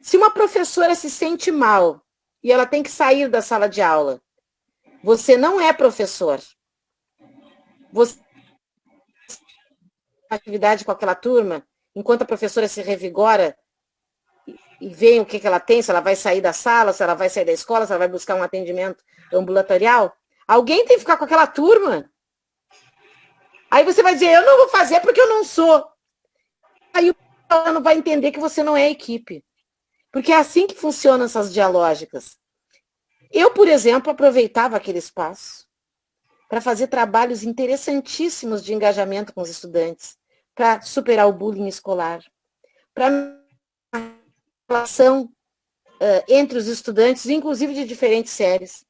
C: Se uma professora se sente mal e ela tem que sair da sala de aula, você não é professor. Você atividade com aquela turma, enquanto a professora se revigora e vê o que ela tem, se ela vai sair da sala, se ela vai sair da escola, se ela vai buscar um atendimento ambulatorial, alguém tem que ficar com aquela turma. Aí você vai dizer, eu não vou fazer porque eu não sou. Aí o aluno vai entender que você não é equipe. Porque é assim que funcionam essas dialógicas. Eu, por exemplo, aproveitava aquele espaço para fazer trabalhos interessantíssimos de engajamento com os estudantes, para superar o bullying escolar, para a relação entre os estudantes, inclusive de diferentes séries,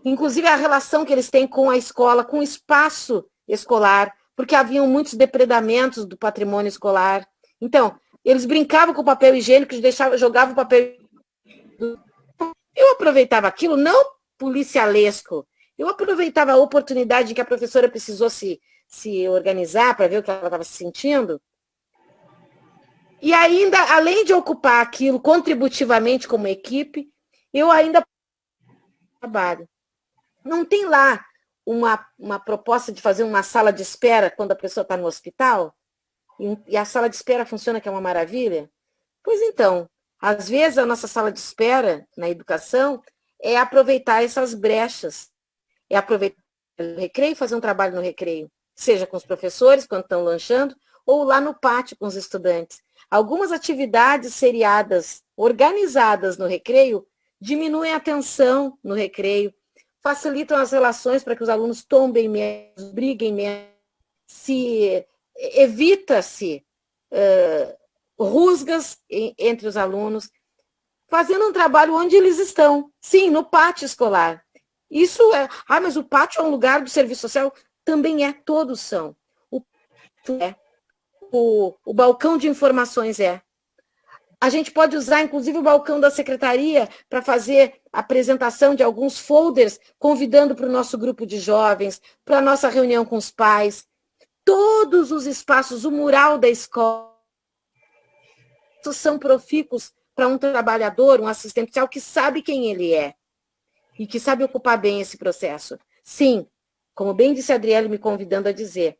C: inclusive a relação que eles têm com a escola, com o espaço escolar, porque haviam muitos depredamentos do patrimônio escolar. Então, eles brincavam com o papel higiênico, jogavam o papel. Eu aproveitava aquilo, não policialesco, eu aproveitava a oportunidade em que a professora precisou se organizar para ver o que ela estava se sentindo. E ainda, além de ocupar aquilo contributivamente como equipe, eu ainda trabalho. Não tem lá uma proposta de fazer uma sala de espera quando a pessoa está no hospital? E a sala de espera funciona, que é uma maravilha? Pois então, às vezes a nossa sala de espera na educação é aproveitar essas brechas. É aproveitar o recreio e fazer um trabalho no recreio. Seja com os professores, quando estão lanchando, ou lá no pátio com os estudantes. Algumas atividades seriadas, organizadas no recreio, diminuem a tensão no recreio, facilitam as relações para que os alunos tombem menos, briguem menos, evita-se rusgas entre os alunos, fazendo um trabalho onde eles estão. Sim, no pátio escolar. Isso é... mas o pátio é um lugar do serviço social? Também é, todos são. O balcão de informações é. A gente pode usar, inclusive, o balcão da secretaria para fazer a apresentação de alguns folders, convidando para o nosso grupo de jovens, para a nossa reunião com os pais. Todos os espaços, o mural da escola, são profícuos para um trabalhador, um assistente social que sabe quem ele é e que sabe ocupar bem esse processo. Sim, como bem disse a Adriele me convidando a dizer,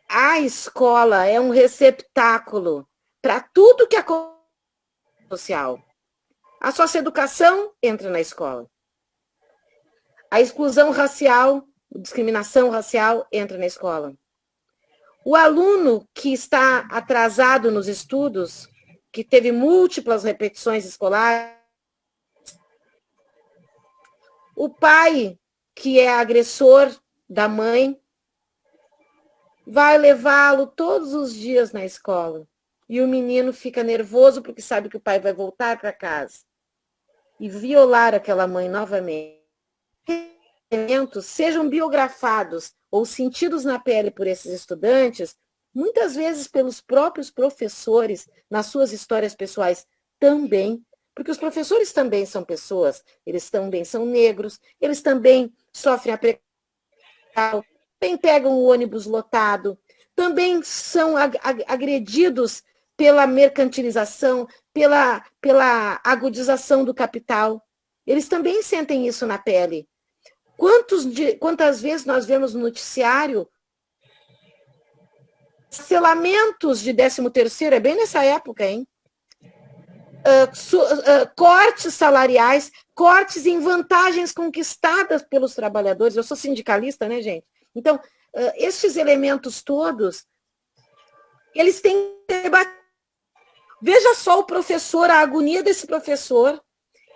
C: a escola é um receptáculo para tudo que acontece social. A socioeducação entra na escola. A exclusão racial, a discriminação racial entra na escola. O aluno que está atrasado nos estudos, que teve múltiplas repetições escolares, o pai que é agressor da mãe, vai levá-lo todos os dias na escola. E o menino fica nervoso porque sabe que o pai vai voltar para casa e violar aquela mãe novamente. Elementos sejam biografados ou sentidos na pele por esses estudantes, muitas vezes pelos próprios professores, nas suas histórias pessoais também, porque os professores também são pessoas, eles também são negros, eles também sofrem a precariedade, também pegam o ônibus lotado, também são agredidos pela mercantilização, pela agudização do capital. Eles também sentem isso na pele. Quantas vezes nós vemos no noticiário selamentos de 13º, é bem nessa época, hein? Cortes salariais, cortes em vantagens conquistadas pelos trabalhadores. Eu sou sindicalista, né, gente? Então, estes elementos todos, eles têm que ser debatidos. Veja só o professor, a agonia desse professor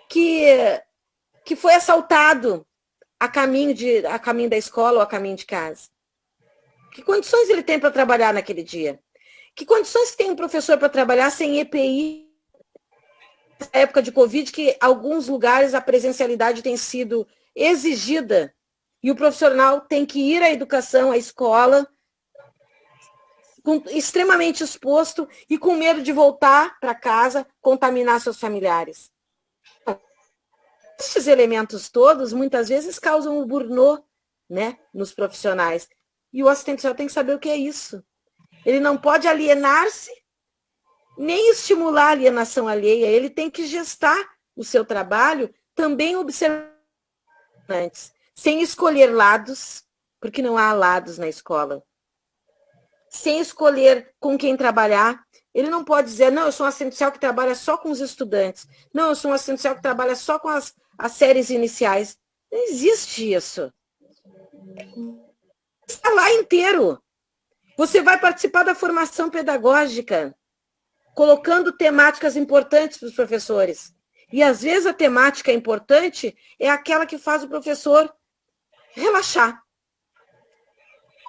C: que foi assaltado a caminho da escola ou a caminho de casa. Que condições ele tem para trabalhar naquele dia? Que condições tem um professor para trabalhar sem EPI? Nessa época de Covid, que em alguns lugares a presencialidade tem sido exigida e o profissional tem que ir à educação, à escola, extremamente exposto e com medo de voltar para casa, contaminar seus familiares. Estes elementos todos, muitas vezes, causam um burnout, né, nos profissionais. E o assistente social tem que saber o que é isso. Ele não pode alienar-se, nem estimular a alienação alheia. Ele tem que gestar o seu trabalho, também observando antes, sem escolher lados, porque não há lados na escola. Sem escolher com quem trabalhar. Ele não pode dizer, não, eu sou um assistente social que trabalha só com os estudantes. Não, eu sou um assistente social que trabalha só com as séries iniciais. Não existe isso. Está lá inteiro. Você vai participar da formação pedagógica, colocando temáticas importantes para os professores. E, às vezes, a temática importante é aquela que faz o professor relaxar.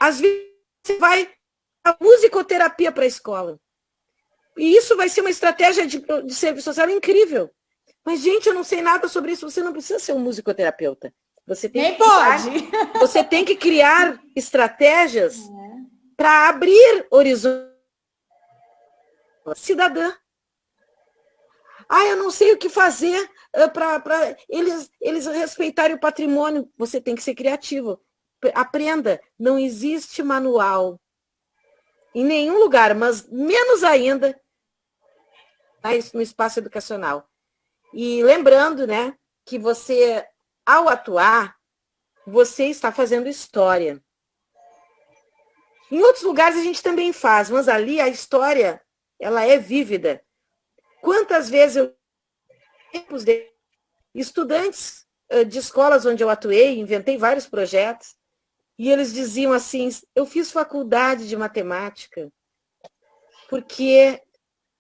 C: Às vezes, você vai a musicoterapia para a escola. E isso vai ser uma estratégia de serviço social incrível. Mas, gente, eu não sei nada sobre isso. Você não precisa ser um musicoterapeuta. Você tem
B: nem pode.
C: Você tem que criar estratégias para abrir horizontes. Cidadã. Eu não sei o que fazer para eles respeitarem o patrimônio. Você tem que ser criativo. Aprenda. Não existe manual em nenhum lugar, mas menos ainda no espaço educacional. E lembrando, né, que você, ao atuar, você está fazendo história. Em outros lugares a gente também faz, mas ali a história, ela é vívida. Quantas vezes estudantes de escolas onde eu atuei, inventei vários projetos, e eles diziam assim, eu fiz faculdade de matemática porque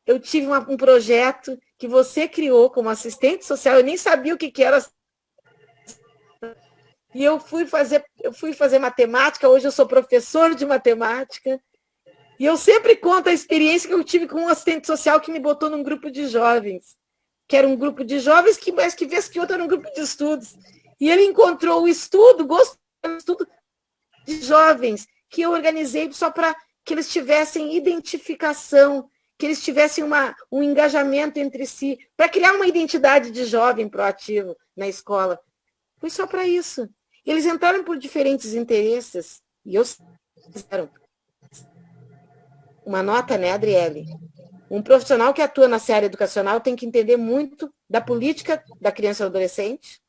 C: eu tive um projeto que você criou como assistente social, eu nem sabia o que era. E eu fui fazer matemática, hoje eu sou professor de matemática, e eu sempre conto a experiência que eu tive com um assistente social que me botou num grupo de jovens, que era um grupo de jovens, mas que vez que outro era um grupo de estudos. E ele encontrou o estudo, gostou do estudo de jovens, que eu organizei só para que eles tivessem identificação, que eles tivessem um engajamento entre si, para criar uma identidade de jovem proativo na escola. Foi só para isso. Eles entraram por diferentes interesses, e eu fizeram uma nota, né, Adriele? Um profissional que atua na área educacional tem que entender muito da política da criança e do adolescente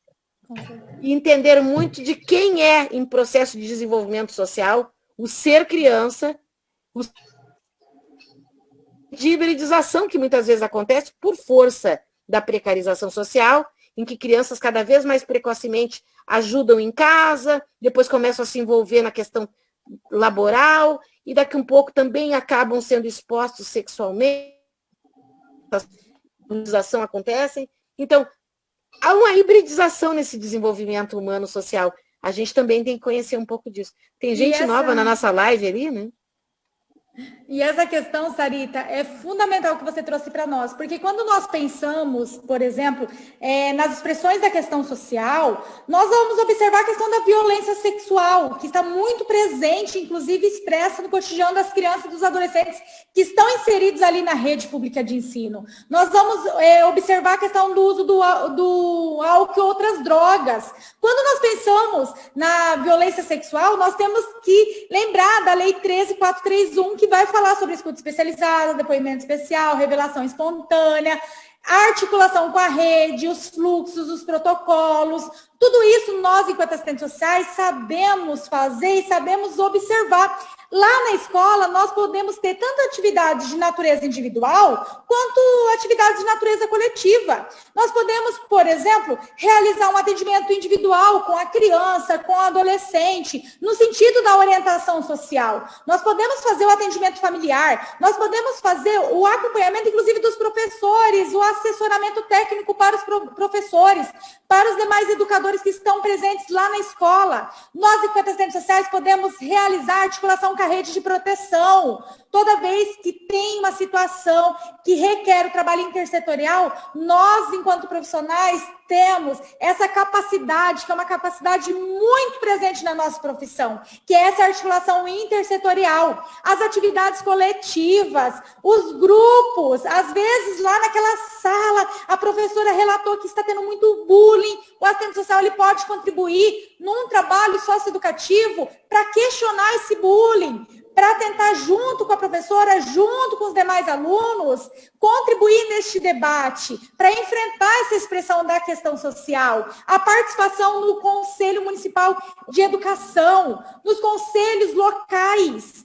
C: e entender muito de quem é em processo de desenvolvimento social, o ser criança, de hibridização que muitas vezes acontece por força da precarização social, em que crianças cada vez mais precocemente ajudam em casa, depois começam a se envolver na questão laboral e daqui um pouco também acabam sendo expostos sexualmente, a hibridização acontecem. Então, há uma hibridização nesse desenvolvimento humano social. A gente também tem que conhecer um pouco disso. Tem gente nova na nossa live ali, né?
B: E essa questão, Sarita, é fundamental que você trouxe para nós, porque quando nós pensamos, por exemplo, nas expressões da questão social, nós vamos observar a questão da violência sexual, que está muito presente, inclusive expressa no cotidiano das crianças e dos adolescentes que estão inseridos ali na rede pública de ensino. Nós vamos observar a questão do uso do álcool e outras drogas. Quando nós pensamos na violência sexual, nós temos que lembrar da Lei 13.431, que vai falar sobre escuta especializada, depoimento especial, revelação espontânea, a articulação com a rede, os fluxos, os protocolos, tudo isso nós, enquanto assistentes sociais, sabemos fazer e sabemos observar. Lá na escola, nós podemos ter tanto atividades de natureza individual, quanto atividades de natureza coletiva. Nós podemos, por exemplo, realizar um atendimento individual com a criança, com o adolescente, no sentido da orientação social. Nós podemos fazer o atendimento familiar, nós podemos fazer o acompanhamento, inclusive, dos professores, o assessoramento técnico para os professores, para os demais educadores que estão presentes lá na escola. Nós, enquanto assistentes sociais, podemos realizar articulação com a rede de proteção. Toda vez que tem uma situação que requer o trabalho intersetorial, nós, enquanto profissionais, temos essa capacidade, que é uma capacidade muito presente na nossa profissão, que é essa articulação intersetorial, as atividades coletivas, os grupos. Às vezes, lá naquela sala, a professora relatou que está tendo muito bullying, o assistente social ele pode contribuir num trabalho socioeducativo para questionar esse bullying, para tentar, junto com a professora, junto com os demais alunos, contribuir neste debate, para enfrentar essa expressão da questão social, a participação no Conselho Municipal de Educação, nos conselhos locais,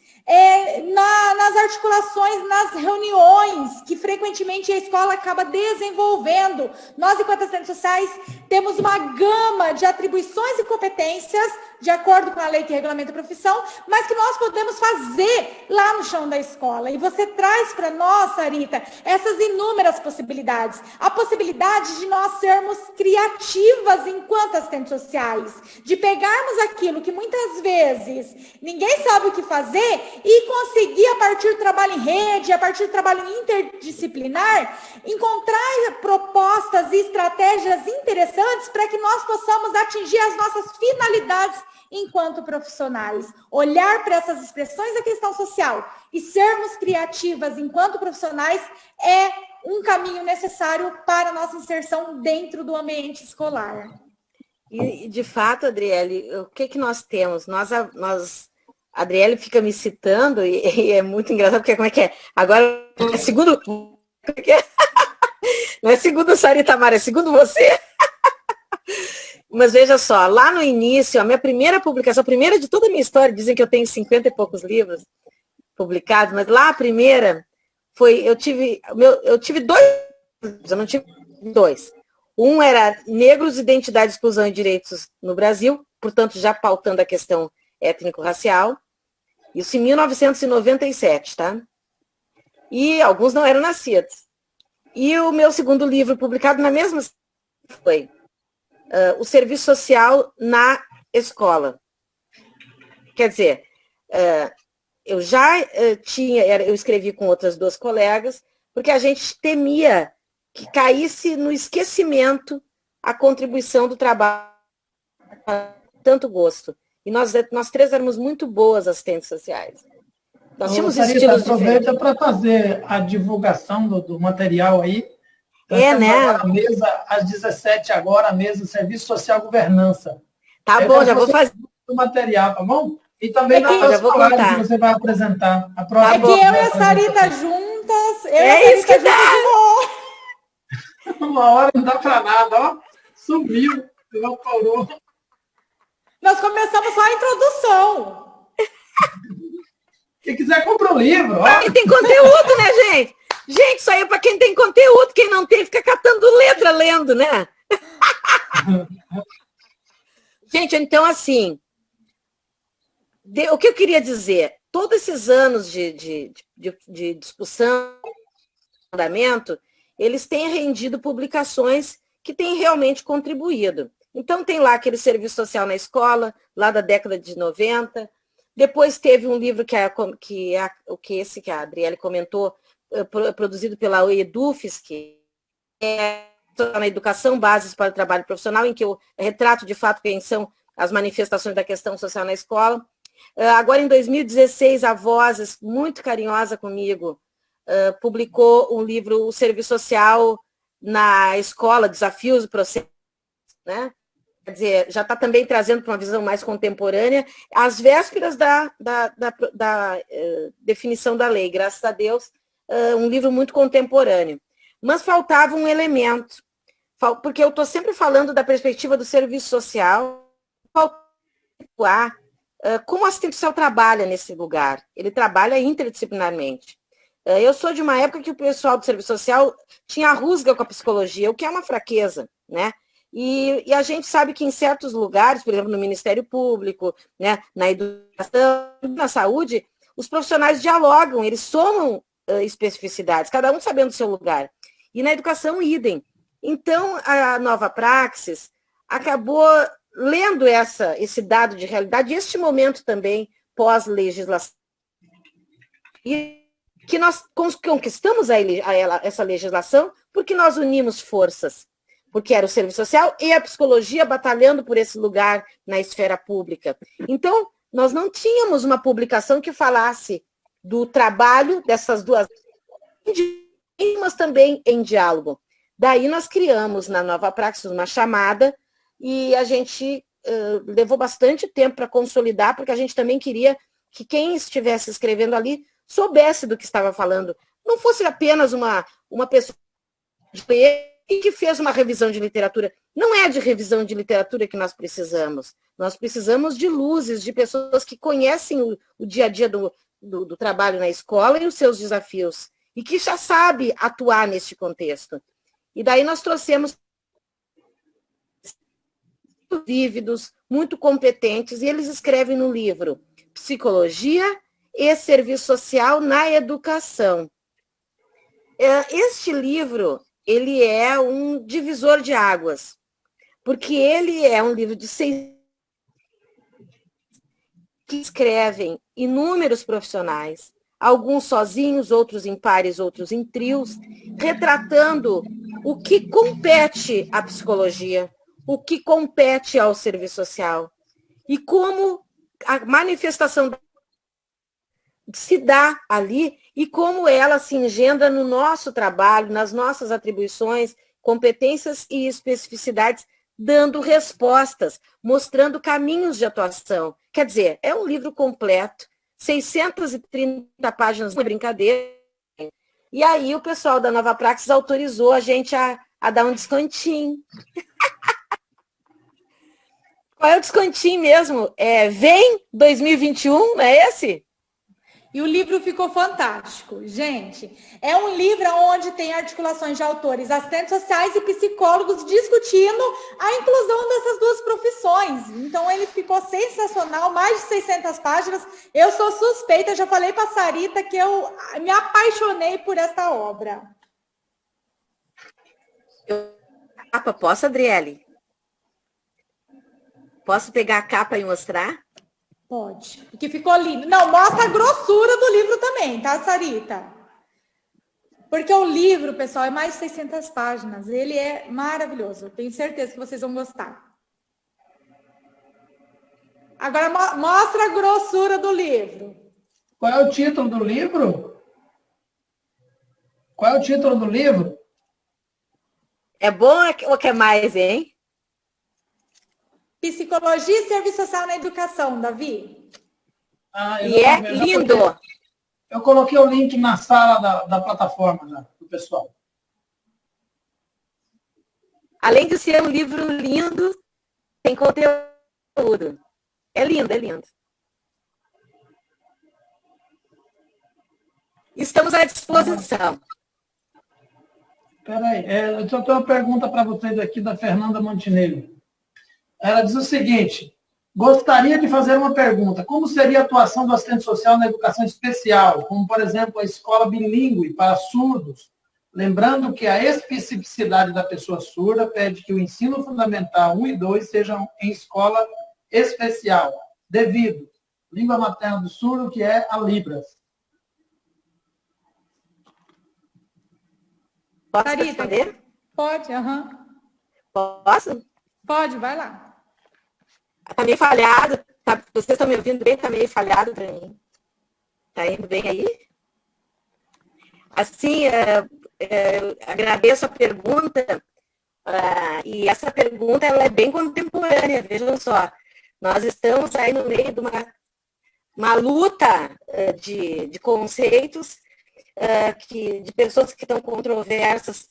B: nas articulações, nas reuniões que frequentemente a escola acaba desenvolvendo. Nós, enquanto assistentes sociais, temos uma gama de atribuições e competências, de acordo com a lei que regulamenta a profissão, mas que nós podemos fazer lá no chão da escola. E você traz para nós, Sarita, essas inúmeras possibilidades. A possibilidade de nós sermos criativas enquanto assistentes sociais, de pegarmos aquilo que muitas vezes ninguém sabe o que fazer e conseguir, a partir do trabalho em rede, a partir do trabalho interdisciplinar, encontrar propostas e estratégias interessantes para que nós possamos atingir as nossas finalidades enquanto profissionais. Olhar para essas expressões da questão social e sermos criativas enquanto profissionais é um caminho necessário para a nossa inserção dentro do ambiente escolar.
C: E, de fato, Adriele, o que nós temos? A Adriele fica me citando e é muito engraçado, porque como é que é? Agora, segundo... Não é segundo Sarita Mara, é segundo você. Mas veja só, lá no início, a minha primeira publicação, a primeira de toda a minha história, dizem que eu tenho 50 e poucos livros publicados, mas lá a primeira foi, eu tive dois, eu não tive dois. Um era Negros, Identidade, Exclusão e Direitos no Brasil, portanto já pautando a questão étnico-racial, isso em 1997, tá? E alguns não eram nascidos. E o meu segundo livro, publicado na mesma, foi o serviço social na escola. Quer dizer, eu já eu escrevi com outras duas colegas, porque a gente temia que caísse no esquecimento a contribuição do trabalho com tanto gosto. E nós três éramos muito boas assistentes sociais. Nós tínhamos
A: Sarita,
C: estilos
A: aproveita
C: diferentes.
A: para fazer a divulgação do material aí.
C: Né?
A: Agora a mesa, às 17 agora, a mesa Serviço Social Governança.
C: Tá bom, já vou fazer
A: o material, tá bom? E também
C: já vou contar.
A: que você vai apresentar. A próxima
B: é que eu e a Sarita juntas,
C: isso que dá!
A: Uma hora não dá para nada, ó. Sumiu, evaporou.
B: Nós começamos só a introdução.
A: Quem quiser, compra o livro.
C: Ó. Quem tem conteúdo, né, gente? Gente, isso aí é para quem tem conteúdo. Quem não tem, fica catando letra lendo, né? Gente, então, assim, o que eu queria dizer? Todos esses anos de discussão, eles têm rendido publicações que têm realmente contribuído. Então, tem lá aquele serviço social na escola, lá da década de 90. Depois teve um livro que a Adriele comentou, produzido pela EDUFES, que é na educação, bases para o trabalho profissional, em que eu retrato de fato quem são as manifestações da questão social na escola. Agora, em 2016, a Vozes, muito carinhosa comigo, publicou um livro, O Serviço Social na Escola, Desafios e Processos, né? Quer dizer, já está também trazendo para uma visão mais contemporânea, às vésperas da definição da lei, graças a Deus, um livro muito contemporâneo. Mas faltava um elemento, porque eu estou sempre falando da perspectiva do serviço social, como o assistente social trabalha nesse lugar. Ele trabalha interdisciplinarmente. Eu sou de uma época que o pessoal do serviço social tinha rusga com a psicologia, o que é uma fraqueza, né? E a gente sabe que em certos lugares, por exemplo, no Ministério Público, né, na educação, na saúde, os profissionais dialogam, eles somam especificidades, cada um sabendo o seu lugar. E na educação, idem. Então, a Nova Praxis acabou lendo esse dado de realidade, e este momento também pós-legislação, e que nós conquistamos essa legislação porque nós unimos forças, porque era o serviço social e a psicologia batalhando por esse lugar na esfera pública. Então, nós não tínhamos uma publicação que falasse do trabalho dessas duas, mas também em diálogo. Daí nós criamos na Nova Praxis uma chamada e a gente levou bastante tempo para consolidar, porque a gente também queria que quem estivesse escrevendo ali soubesse do que estava falando. Não fosse apenas uma pessoa que fez uma revisão de literatura. Não é de revisão de literatura que nós precisamos. Nós precisamos de luzes, de pessoas que conhecem o dia a dia do trabalho na escola e os seus desafios, e que já sabe atuar neste contexto. E daí nós trouxemos vívidos, muito competentes, e eles escrevem no livro Psicologia e Serviço Social na Educação. Este livro, ele é um divisor de águas, porque ele é um livro de 6 que escrevem inúmeros profissionais, alguns sozinhos, outros em pares, outros em trios, retratando o que compete à psicologia, o que compete ao serviço social e como a manifestação se dá ali e como ela se engendra no nosso trabalho, nas nossas atribuições, competências e especificidades, dando respostas, mostrando caminhos de atuação. Quer dizer, é um livro completo, 630 páginas, não é brincadeira. E aí o pessoal da Nova Praxis autorizou a gente a dar um descontinho. Qual é o descontinho mesmo? Vem 2021, não é esse?
B: E o livro ficou fantástico. Gente, é um livro onde tem articulações de autores, assistentes sociais e psicólogos discutindo a inclusão dessas duas profissões. Então, ele ficou sensacional, mais de 600 páginas. Eu sou suspeita, já falei para a Sarita que eu me apaixonei por essa obra.
C: Posso, Adriele? Posso pegar a capa e mostrar?
B: Pode, porque ficou lindo. Não, mostra a grossura do livro também, tá, Sarita? Porque o livro, pessoal, é mais de 600 páginas. Ele é maravilhoso. Eu tenho certeza que vocês vão gostar. Agora, mostra a grossura do livro.
A: Qual é o título do livro? Qual é o título do livro?
C: É bom ou quer mais, hein?
B: Psicologia e Serviço Social na Educação, Davi.
C: E é lindo.
A: Eu coloquei o link na sala da plataforma já, do pessoal.
C: Além de ser um livro lindo, tem conteúdo. É lindo, é lindo. Estamos à disposição.
A: Espera aí, eu só tenho uma pergunta para vocês aqui da Fernanda Montenegro. Ela diz o seguinte: gostaria de fazer uma pergunta. Como seria a atuação do assistente social na educação especial, como, por exemplo, a escola bilíngue para surdos? Lembrando que a especificidade da pessoa surda pede que o ensino fundamental 1 e 2 sejam em escola especial, devido língua materna do surdo, que é a Libras.
C: Posso responder?
B: Pode,
C: Posso?
B: Pode, vai lá.
C: Tá meio falhado. Tá, vocês estão me ouvindo bem? Tá meio falhado para mim. Tá indo bem aí? Assim, agradeço a pergunta. E essa pergunta ela é bem contemporânea, vejam só. Nós estamos aí no meio de uma luta de conceitos, de pessoas que estão controversas.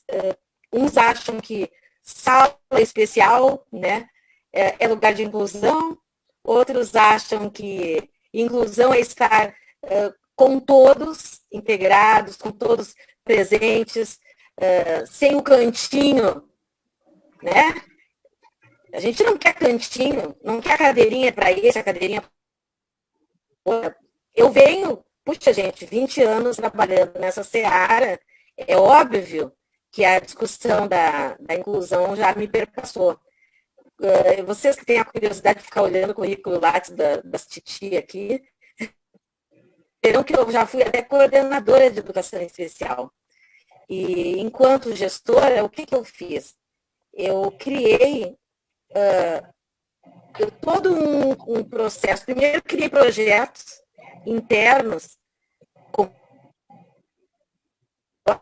C: Uns acham que sala especial, né, é lugar de inclusão, outros acham que inclusão é estar com todos integrados, com todos presentes, sem o cantinho, né? A gente não quer cantinho, não quer cadeirinha para esse, a cadeirinha para outra. Eu venho, puxa gente, 20 anos trabalhando nessa seara, é óbvio que a discussão da inclusão já me perpassou. Vocês que têm a curiosidade de ficar olhando o currículo Lattes das titi aqui, verão que eu já fui até coordenadora de educação especial. E, enquanto gestora, o que eu fiz? Eu criei todo um processo. Primeiro, criei projetos internos com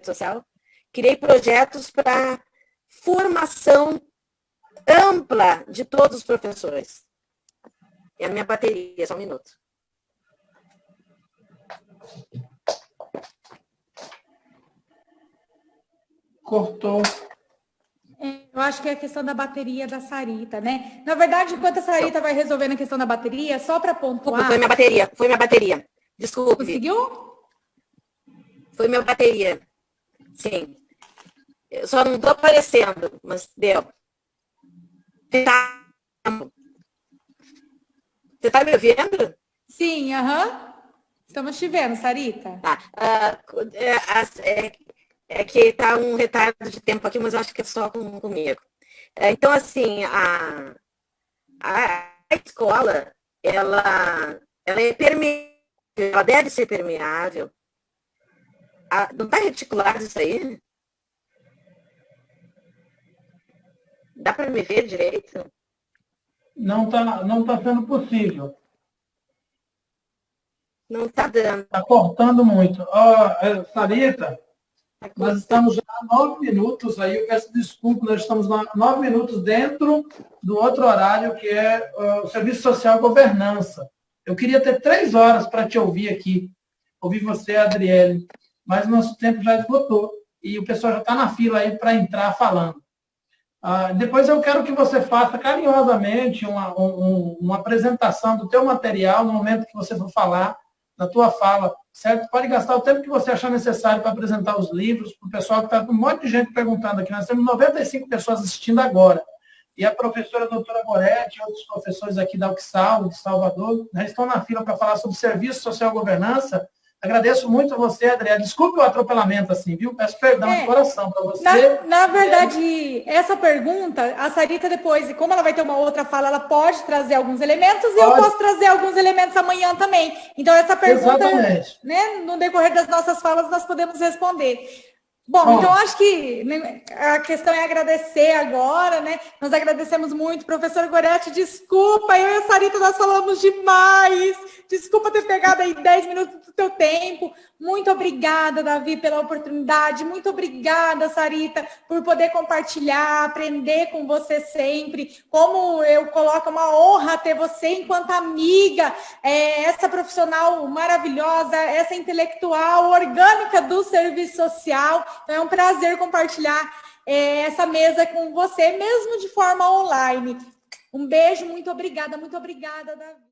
C: social. Criei projetos para formação ampla de todos os professores. É a minha bateria, só um minuto.
A: Cortou.
B: Eu acho que é a questão da bateria da Sarita, né? Na verdade, enquanto a Sarita vai resolvendo a questão da bateria, só para pontuar...
C: Foi minha bateria. Desculpe.
B: Conseguiu?
C: Foi minha bateria. Sim. Eu só não estou aparecendo, mas deu. Você está me ouvindo?
B: Sim, estamos te vendo, Sarita.
C: Tá. É que está um retardo de tempo aqui, mas acho que é só comigo. Então, assim, a escola, ela é permeável, ela deve ser permeável. Não está reticulado isso aí? Dá para me ver direito?
A: Não tá sendo possível.
C: Não está dando.
A: Está cortando muito. Sarita, nós estamos já há 9 minutos aí, eu peço desculpa, nós estamos 9 minutos dentro do outro horário, que é o Serviço Social e Governança. Eu queria ter 3 horas para te ouvir aqui, ouvir você, Adriele, mas nosso tempo já esgotou e o pessoal já está na fila aí para entrar falando. Depois eu quero que você faça carinhosamente uma apresentação do teu material no momento que você for falar, na tua fala, certo? Pode gastar o tempo que você achar necessário para apresentar os livros, para o pessoal que está com um monte de gente perguntando aqui. Nós temos 95 pessoas assistindo agora. E a professora doutora Moretti e outros professores aqui da UXAL, de Salvador, né, estão na fila para falar sobre serviço social e governança. Agradeço muito a você, Adriana. Desculpe o atropelamento, assim, viu? Peço perdão de coração para você.
B: Na verdade, essa pergunta, a Sarita depois, como ela vai ter uma outra fala, ela pode trazer alguns elementos e eu posso trazer alguns elementos amanhã também. Então, essa pergunta, né, no decorrer das nossas falas, nós podemos responder. Bom, então acho que a questão é agradecer agora, né? Nós agradecemos muito. Professor Goretti, desculpa, eu e a Sarita, nós falamos demais. Desculpa ter pegado aí 10 minutos do teu tempo. Muito obrigada, Davi, pela oportunidade. Muito obrigada, Sarita, por poder compartilhar, aprender com você sempre. Como eu coloco, é uma honra ter você enquanto amiga, essa profissional maravilhosa, essa intelectual orgânica do serviço social. Então, é um prazer compartilhar essa mesa com você, mesmo de forma online. Um beijo, muito obrigada, Davi.